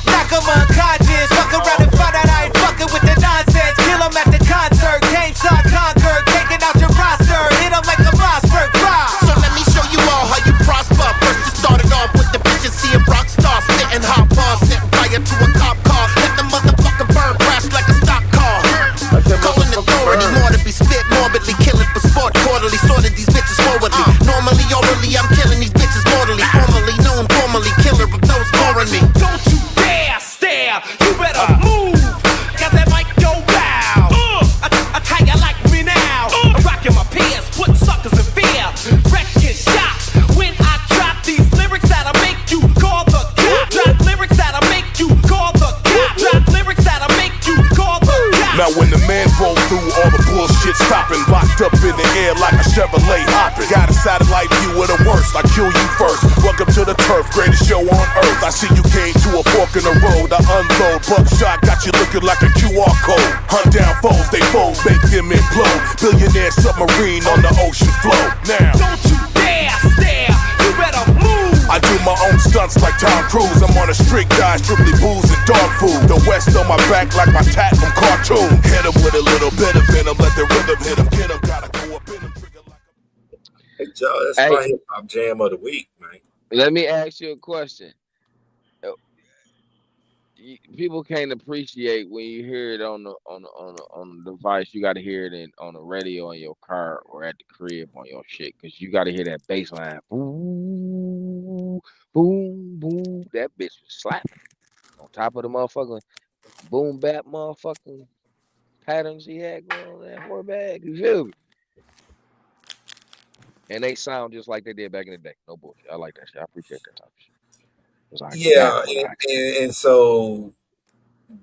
Knock 'em unconscious, fuck around and find out I ain't fucking with the nonsense. Kill 'em at the concert, game saw conquer, taking out your roster, hit 'em like a Mossberg bar. So let me show you all how you prosper. First you started off with the bitches, see a rock star, spitting hot bars, setting fire to a cop car. Let the motherfucker burn, crash like a stock car. Calling authority more to be spit morbidly, killing for sport quarterly, sorted these bitches forwardly. Normally, orally, I'm killing through all the bullshit stopping. Locked up in the air like a Chevrolet hopping. Got a satellite view of the worst, I kill you first. Welcome to the turf, greatest show on earth. I see you came to a fork in the road, I unload. Buckshot got you looking like a QR code. Hunt down foes, they fold, make them implode. Billionaire submarine on the ocean floor. Now, Don't you dare stare, you better move. I do my own stunts like Tom Cruise. I'm on a strict diet, strictly booze and dog food. The West on my back like my tat from cartoon. Hit him with a little bit of venom, let the rhythm hit him, get him. Gotta go up in him, trigger like a... Hey, Joe, that's my hip hop jam of the week, man. Let me ask you a question. People can't appreciate when you hear it on the device. You got to hear it on the radio in your car or at the crib on your shit, because you got to hear that bass line. Boom, boom, boom. That bitch was slapping on top of the motherfucking boom bap motherfucking patterns he had going on that horror bag. You feel me? And they sound just like they did back in the day. No bullshit. I like that shit. I appreciate that type of shit. Yeah, and so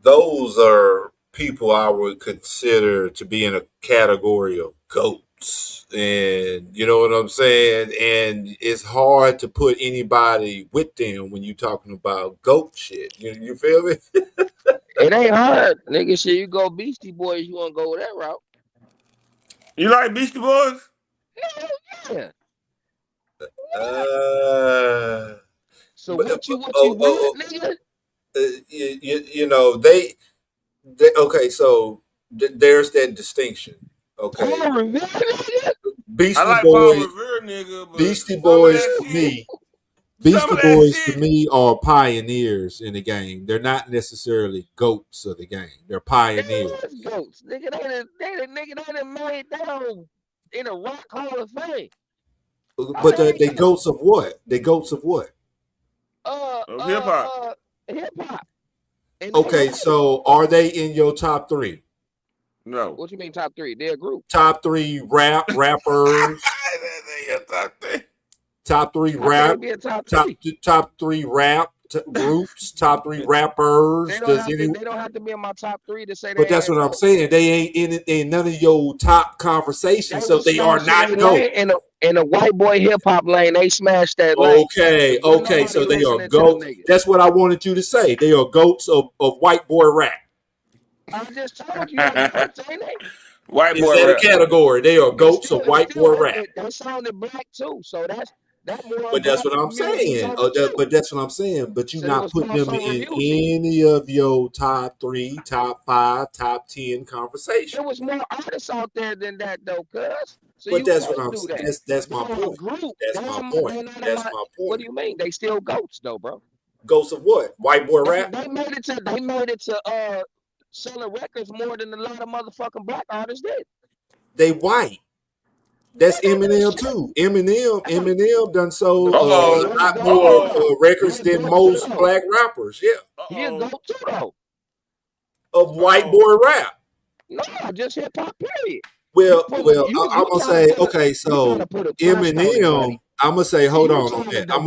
those are people I would consider to be in a category of goats, and you know what I'm saying. And it's hard to put anybody with them when you're talking about goat shit. You feel me? It ain't hard, nigga. Shit, you go Beastie Boys, you want to go that route? You like Beastie Boys? Yeah. So But, what you want, nigga? you know they okay. So there's that distinction. Okay, Beastie I like Boys. Paul Revere, nigga, but Beastie Boys to me are pioneers in the game. They're not necessarily goats of the game. They're pioneers. Goats, nigga. They done made down in a Rock Hall of Fame. But they goats of what? They goats of what? Hip hop. Hip hop. Okay, so are they in your top three? No. What you mean top three? They're a group. Top three rappers. Top three rap. Top three rap groups. Top three rappers. They don't have to be in my top three to say. But that's what I'm saying. They ain't in none of your top conversations, so they are not goats. In a white boy hip hop lane, they smashed that lane. Okay, so they are goats. That's what I wanted you to say. They are goats of white boy rap. I just told you that, ain't it? White boy rap. rap. A category. They are goats of white boy rap. They sounded black too, so that's more. But that's what I'm saying. But that's what I'm saying. But you're not putting them in any of your top 3, top 5, top 10 conversations. There was more artists out there than that, though, cuz. So but that's what I'm saying. That's my point. That's my point. That's my point. What do you mean? They still goats, though, bro. Goats of what? White boy rap. They made it to selling records more than a lot of motherfucking black artists did. They white. That's Eminem too. Eminem done sold a lot more records than most black rappers. Yeah. He a goat too, though. Of white boy rap. No, just hip hop. Period. Well, I'm gonna say okay. So Eminem, I'm gonna say hold on that. I'm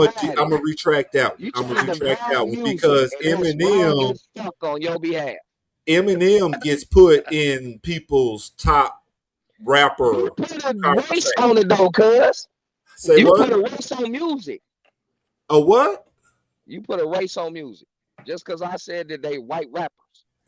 gonna retract out. Because Eminem on your behalf. Eminem gets put in people's top rapper. You put a race on it though, cuz. Say what? You put a race on music. A what? You put a race on music. Just because I said that they white rappers.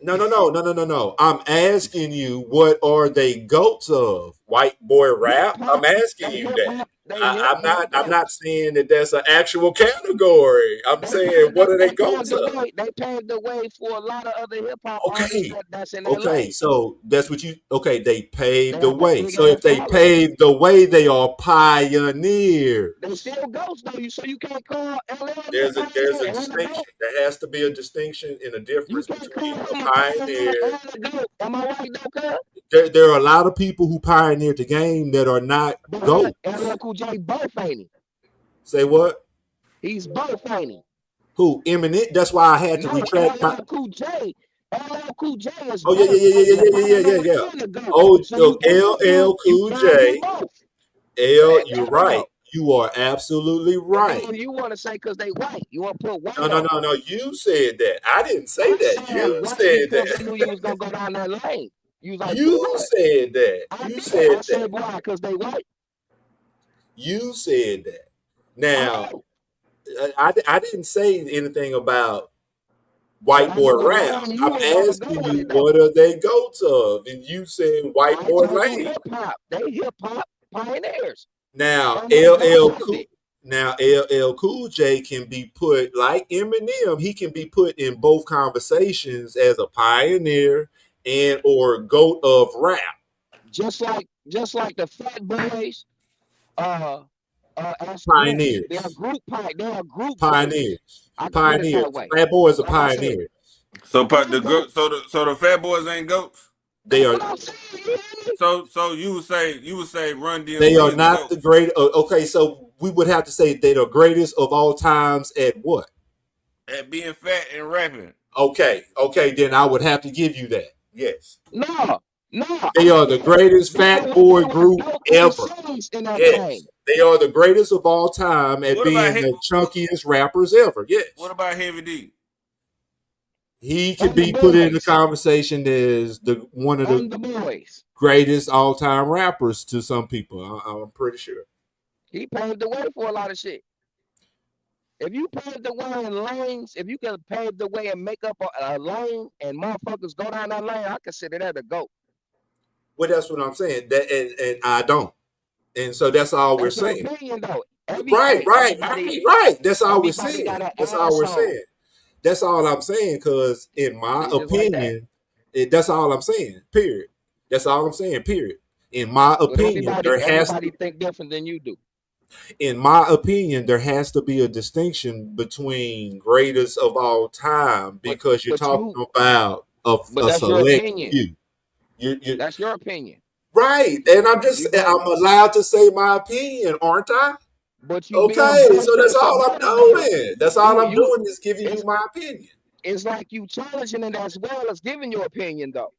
No. I'm asking you, what are they goats of? White boy rap? I'm asking you that. I'm not saying that that's an actual category. I'm saying, what are they goats of? They paved the way for a lot of other hip hop artists that's in their Okay, lane. so that's what they paved the way. So if they paved the way, they are pioneers. They still goats though, so you can't call LL. There's a distinction. There has to be a distinction and a difference between a pioneer. Am I right though, There are a lot of people who pioneered the game that are not goats. LL Cool J both ain't he? Say what? He's both ain't he? Who? Eminem? That's why I had to retract. LL Cool J. LL Cool J is. Oh yeah. Oh, LL Cool J. You're right. You are absolutely right. You want to say because they white? You want to put white? No. You said that. I didn't say that. You said that. I knew you was gonna go down that lane. You was like, you said that. You said I said that. why? Because they white. You said that. Now, I didn't say anything about white boy rap. I'm asking you, what are they goats of? And you said white boy lane. Hip hop. They hip hop pioneers. Now, LL Cool J can be put, like Eminem, he can be put in both conversations as a pioneer and or goat of rap. Just like the Fat Boys, as pioneers. They are group pioneers. I can put it that way. Fat Boys are Like I said, pioneers. So the Fat Boys ain't goats. They are. So you would say Run DMC. They are not the great. Okay, so we would have to say they're the greatest of all times at what? At being fat and rapping. Okay, then I would have to give you that. Yes. No. They are the greatest fat boy group ever. Yes. They are the greatest of all time at being the chunkiest rappers ever. Yes. What about Heavy D? He could be put in the conversation as one of the greatest all-time rappers to some people. I'm pretty sure. He paved the way for a lot of shit. If you pave the way in lanes, if you can pave the way and make up a lane and motherfuckers go down that lane, I consider that a GOAT. Well, that's what I'm saying. That and I don't. And so that's all we're saying. Opinion, though. Right. That's all we're saying. That's all we're saying. That's all I'm saying. Because in my opinion, that's all I'm saying. Period. That's all I'm saying. Period. In my opinion, everybody think different than you do. In my opinion, there has to be a distinction between greatest of all time because you're talking about a select few. That's your opinion, right? And I'm allowed to say my opinion, aren't I? But so that's all I'm doing. That's all I'm doing is giving you my opinion. It's like you challenging it as well as giving your opinion, though.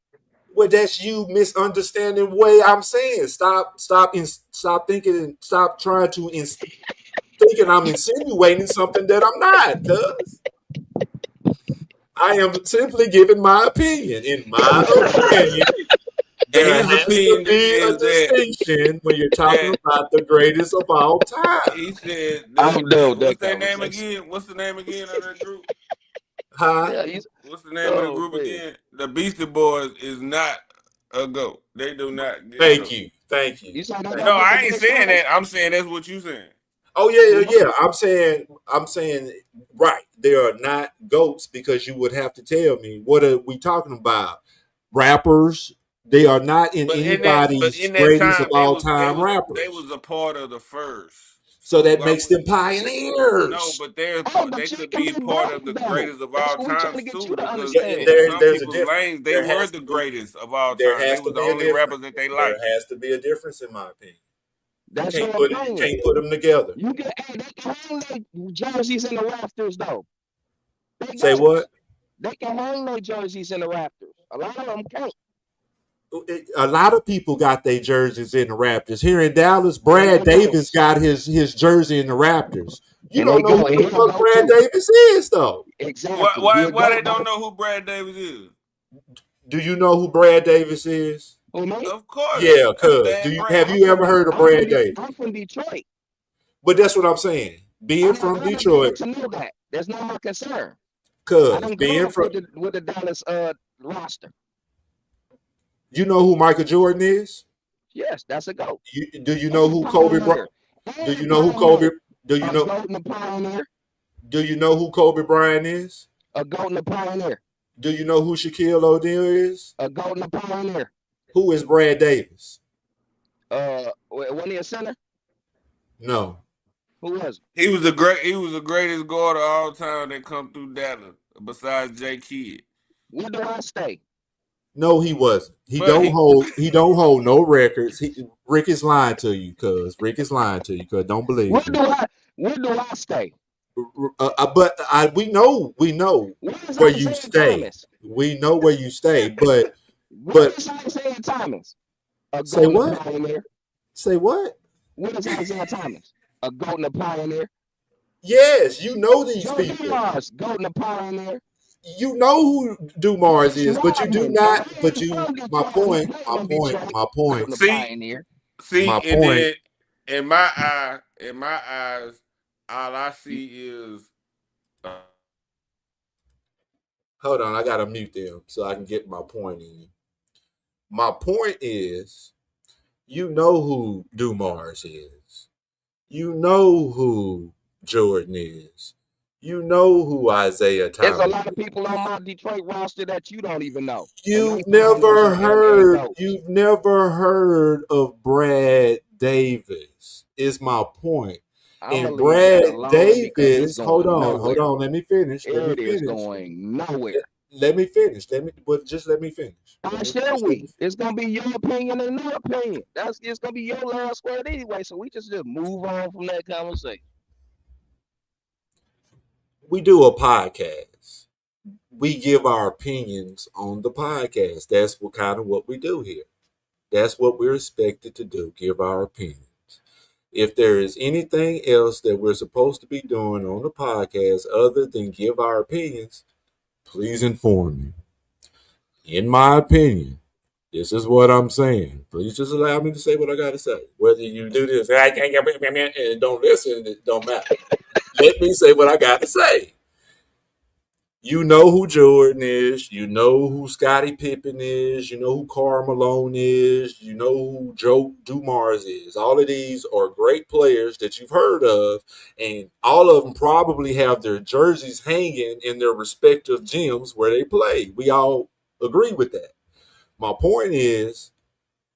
Well, that's you misunderstanding the way I'm saying. Stop thinking. Stop trying to thinking I'm insinuating something that I'm not. Cuz I am simply giving my opinion. In my opinion, there has to be a distinction when you're talking about the greatest of all time. He said, "What's their name again? What's the name again of that group?" Huh? What's the name of the group again? The Beastie Boys is not a GOAT. They do not. Thank you. No, I ain't saying that. I'm saying that's what you saying. Oh yeah. I'm saying right. They are not GOATs because you would have to tell me what are we talking about? Rappers. They are not in anybody's greatest of all time rappers. They was a part of the first. So that makes them pioneers. No, but they could be part of the greatest of all time too. Because there's a difference. Lanes, they were the greatest of all time. They was the only rappers that they liked. There has to be a difference, in my opinion. That's you can't put them together. You can they can hang their jerseys in the rafters, though. Say what? They can hang their jerseys in the rafters. A lot of them can't. A lot of people got their jerseys in the Raptors. Here in Dallas, Brad Davis got his jersey in the Raptors. You don't know who the fuck Brad Davis is, though. Exactly. Why they don't know who Brad Davis is? Do you know who Brad Davis is? Of course. Yeah, cuz. Have you ever heard of Brad Davis? I'm from Detroit. But that's what I'm saying. Being from Detroit. To know that. That's not my concern. Cuz being from with the Dallas roster. You know who Michael Jordan is? Yes, that's a GOAT. Do you know who Kobe Bryant? Do you know who Kobe? Do you know? Do you know who Kobe Bryant is? A GOAT and a pioneer. Do you know who Shaquille O'Neal is? A GOAT and a pioneer. Who is Brad Davis? Wasn't he a center? No. Who was he? He was the greatest guard of all time that come through Dallas, besides J. Kidd. Where do I stay? No, he wasn't. He don't hold no records. Rick is lying to you, cuz. Rick is lying to you, cuz. Don't believe Where do I stay? But we know where you stay. Thomas? We know where you stay, but is Isaiah Thomas? Say what? Pioneer? Say what? What is Isaiah Thomas? A GOAT and a pioneer? Yes, you know these people. GOAT and a pioneer. You know who Dumars is, but you do Rodman, and not. he But ain't you, from my Detroit. He point, played my in point, Detroit. my point, On the See, Pioneer. see, my and point. then in my eyes, all I see is Hold on, I gotta mute them so I can get my point in. My point is, you know who Dumars is. You know who Jordan is. You know who Isaiah There's a Thomas lot of is. people on my Detroit roster that you don't even know, and they You've pioneers never and heard. goats. You've never heard of Brad Davis. Is my point. I'm gonna And leave that Brad alone because it's Davis, going hold nowhere. on. Let me finish. Let me It is finish. going nowhere. Let me finish. But just let me finish. Why should we? It's gonna be your opinion and my opinion. It's gonna be your last word anyway. So we just move on from that conversation. We do a podcast. We give our opinions on the podcast. That's what we do here. That's what we're expected to do. Give our opinions. If there is anything else that we're supposed to be doing on the podcast other than give our opinions, please inform me. In my opinion, this is what I'm saying. Please just allow me to say what I got to say. Whether you do this and don't listen, it don't matter. Let me say what I got to say. You know who Jordan is. You know who Scottie Pippen is. You know who Karl Malone is. You know who Joe Dumars is. All of these are great players that you've heard of, and all of them probably have their jerseys hanging in their respective gyms where they play. We all agree with that. My point is,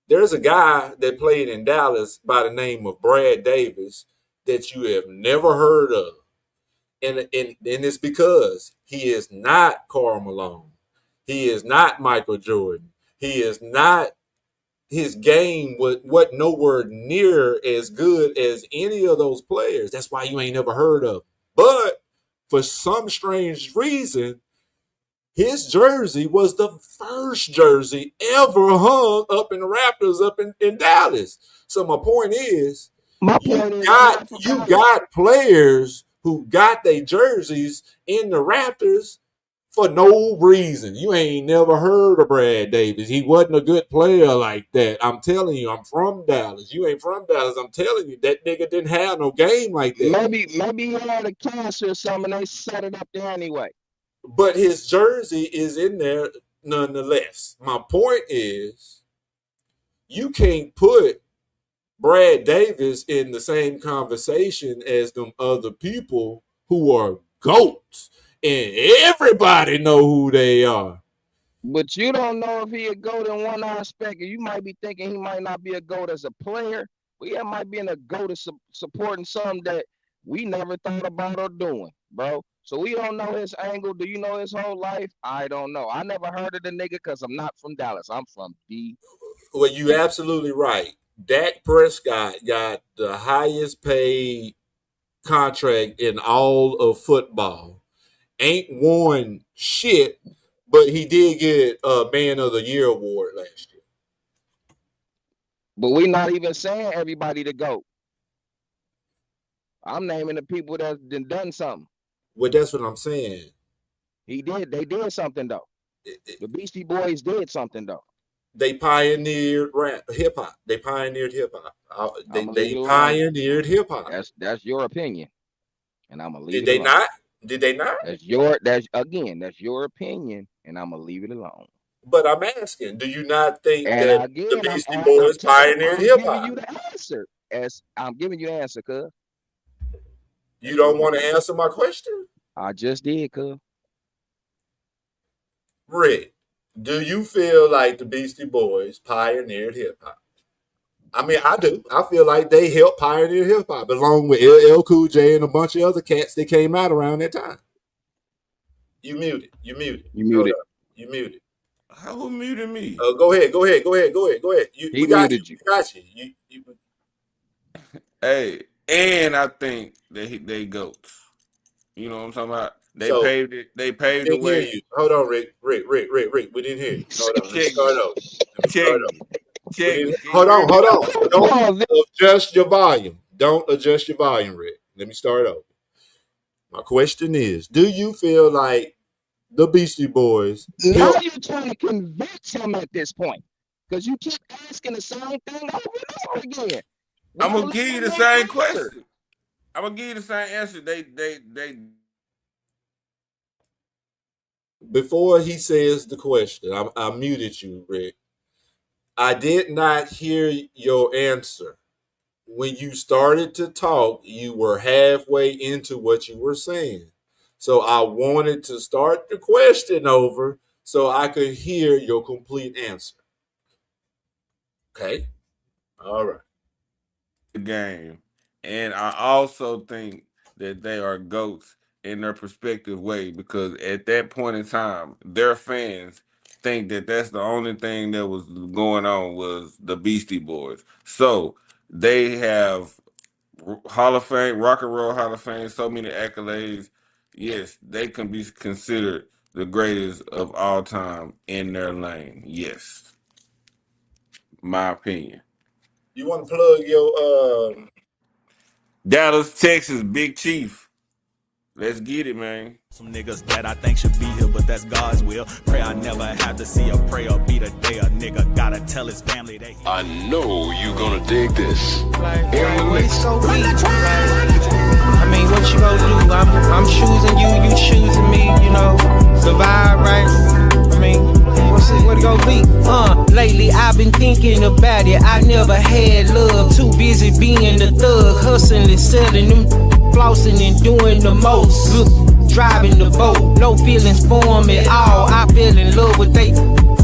there's a guy that played in Dallas by the name of Brad Davis that you have never heard of. And it's because he is not Karl Malone. He is not Michael Jordan. He is not, his game what nowhere near as good as any of those players. That's why you ain't never heard of him. But for some strange reason, his jersey was the first jersey ever hung up in the Raptors up in Dallas. So my point is, My point is, I'm not from you Dallas. got players who got their jerseys in the Raptors for no reason. You ain't never heard of Brad Davis. He wasn't a good player like that. I'm telling you, I'm from Dallas. You ain't from Dallas. I'm telling you, that nigga didn't have no game like that. Maybe he had a cancer or something. And they set it up there anyway. But his jersey is in there nonetheless. My point is, you can't put Brad Davis in the same conversation as them other people who are GOATs. And everybody know who they are. But you don't know if he a GOAT in one aspect. You might be thinking he might not be a GOAT as a player. But he might be in a GOAT supporting something that we never thought about or doing, bro. So we don't know his angle. Do you know his whole life? I don't know. I never heard of the nigga because I'm not from Dallas. I'm from D. Well, you're absolutely right. Dak Prescott got the highest paid contract in all of football. Ain't won shit, but he did get a Man of the Year award last year. But we're not even saying everybody to go. I'm naming the people that done something. Well, that's what I'm saying. They did something though. The Beastie Boys did something though. They pioneered hip hop. They pioneered hip hop. They pioneered hip hop. That's your opinion, and I'm gonna leave it alone. Did they not? Did they not? That's your opinion, and I'm gonna leave it alone. But I'm asking, do you not think that again, the Beastie Boys pioneered hip hop? I'm giving you the answer. I'm giving you the answer, cuz. You don't want to answer my question? I just did, cuz. Rick, do you feel like the Beastie Boys pioneered hip hop? I mean, I do. I feel like they helped pioneer hip hop along with LL Cool J and a bunch of other cats that came out around that time. You muted. You muted. Who muted me? Go ahead. He muted you. We got you. Hey, and I think they goats. You know what I'm talking about? They paved it. They paved the way. Hear you. Hold on, Rick. We didn't hear you. Hold on. Let me start over. Hold on. Don't adjust your volume. Rick. Let me start over. My question is, do you feel like the Beastie Boys. Now you're trying to convince him at this point because you keep asking the same thing over and over again. I'm gonna give you the same question. I'm gonna give you the same answer. They. Before he says the question, I muted you, Rick. I did not hear your answer. When you started to talk, you were halfway into what you were saying. So I wanted to start the question over so I could hear your complete answer. Okay? All right. The game. And I also think that they are GOATs in their perspective way because at that point in time, their fans think that that's the only thing that was going on was the Beastie Boys. So they have Hall of Fame, Rock and Roll Hall of Fame, so many accolades. Yes, they can be considered the greatest of all time in their lane. Yes, my opinion. You want to plug your Dallas, Texas, Big Chief. Let's get it, man. Some niggas that I think should be here, but that's God's will. Pray I never have to see a prayer be the day a nigga gotta tell his family that I know you gonna dig this. It's so deep. I mean, what you gonna do? I'm choosing you, you choosing me, you know. Survive, right? I mean, what it gonna be? Lately I've been thinking about it. I never had love. Too busy being the thug, hustling, selling them, flossing and doing the most. Look, driving the boat, no feelings for 'em at all. I fell in love with they.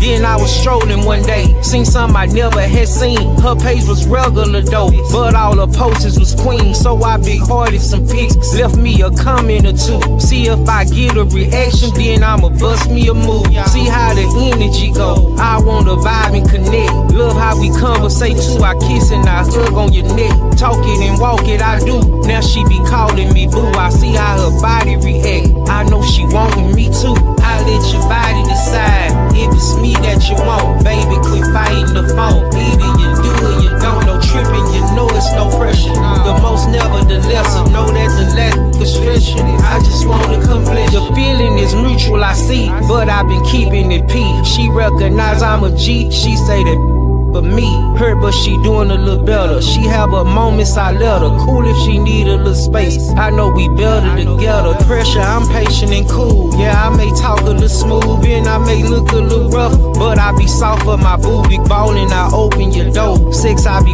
Then I was strolling one day, seen something I never had seen. Her page was regular though, but all her posters was queen. So I big hearted some pics, left me a comment or two. See if I get a reaction, then I'ma bust me a move. See how the energy go, I wanna vibe and connect. Love how we conversate too, I kiss and I hug on your neck. Talk it and walk it, I do. Now she be calling me boo, I see how her body react. I know she wanting me too. I let your body decide if it's me that you want. Baby, quit fighting the phone. Either you do or you don't. No tripping, you know it's no pressure. The most never the lesser. Know that the less the stretch. I just wanna complete. The feeling is mutual, I see, but I've been keeping it P. She recognize I'm a G. She say that for me, her, but she doing a little better. She have her moments, I let her. Cool if she need a little space. I know we better together. Pressure, I'm patient and cool. Yeah, I may talk a little smooth and I may look a little rough, but I be soft for my booty ballin'. I open your door. Sex, I be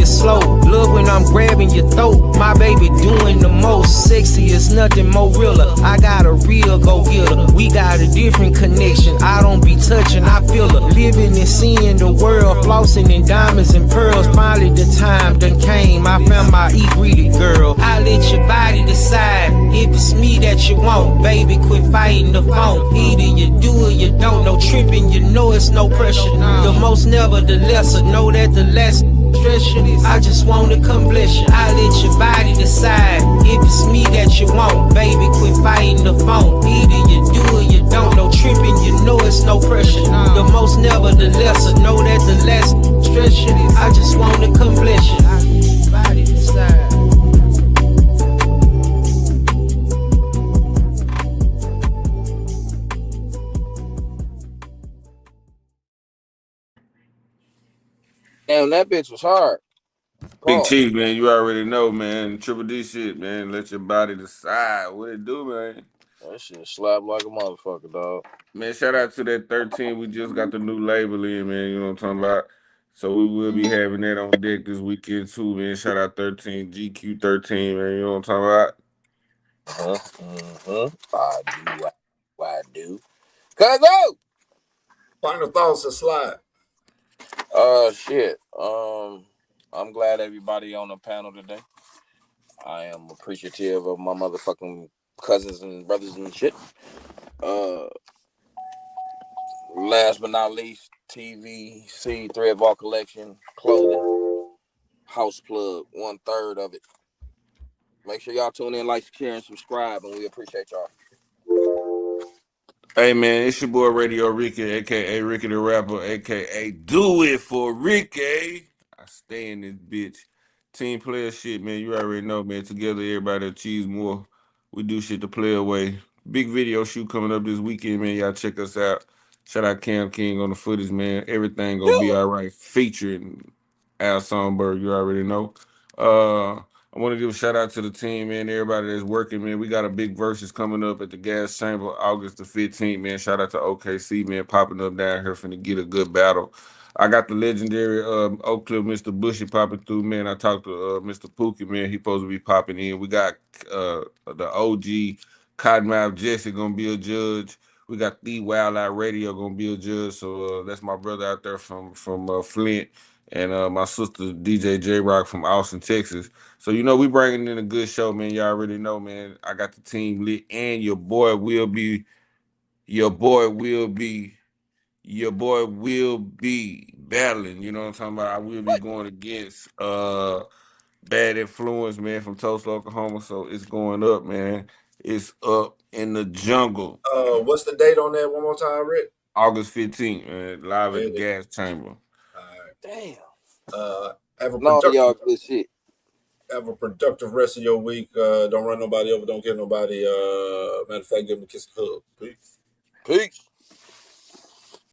you slow. Love when I'm grabbing your throat. My baby doing the most. Sexy is nothing more realer. I got a real go-getter. We got a different connection. I don't be touching, I feel her. Living and seeing the world. Flossing in diamonds and pearls. Finally the time done came. I found my E-greeted girl. I let your body decide if it's me that you want. Baby, quit fighting the phone. Either you do or you don't. No tripping, you know it's no pressure. The most never the lesser. Know that the less stretching. I just wanna come bless you. I let your body decide if it's me that you want. Baby, quit fighting the phone. Either you do or you don't. No tripping, you know it's no pressure. The most never the lesser. Know that the less stretching. I just wanna come bless you. I let your body decide. Damn, that bitch was hard. Big Chief, man, you already know, man. Triple D shit, man. Let your body decide what it do, man. That shit slap like a motherfucker, dog. Man, shout out to that 13. We just got the new label in, man. You know what I'm talking about? So we will be having that on deck this weekend too, man. Shout out 13, GQ 13, man. You know what I'm talking about? I do. Cuz go! Final thoughts of Slide. Shit. I'm glad everybody on the panel today. I am appreciative of my motherfucking cousins and brothers and shit. Last but not least, TVC, Thread Ball Collection, clothing, House Plug, 1/3 of it. Make sure y'all tune in, like, share, and subscribe, and we appreciate y'all. Hey, man, it's your boy Radio Ricky, a.k.a. Ricky the Rapper, a.k.a. Do It For Ricky. I stay in this bitch. Team player shit, man. You already know, man. Together, everybody achieves more. We do shit the player way. Big video shoot coming up this weekend, man. Y'all check us out. Shout out Cam King on the footage, man. Everything gonna be all right. Featuring Al Sonberg, you already know. I want to give a shout out to the team, man. Everybody that's working, man. We got a big versus coming up at the Gas Chamber, August the 15th, man. Shout out to OKC, man, popping up down here finna get a good battle. I got the legendary Oak Cliff Mr. Bushy popping through, man. I talked to Mr. Pookie, man. He supposed to be popping in. We got the OG Cottonmouth Jesse gonna be a judge. We got the Wild Out Radio gonna be a judge. So that's my brother out there from Flint, and my sister DJ J Rock from Austin, Texas. So we bringing in a good show, man. Y'all already know, man. I got the team lit, and your boy will be battling. You know what I'm talking about? I will be going against Bad Influence, man, from Tulsa, Oklahoma. So it's going up, man. It's up in the jungle. What's the date on that one more time, Rick? August 15th, man, live at the Gas Chamber. Damn. Have a y'all good shit. Have a productive rest of your week. Don't run nobody over. Don't kill nobody. Matter of fact, give them a kiss and hug. Peace. Peace.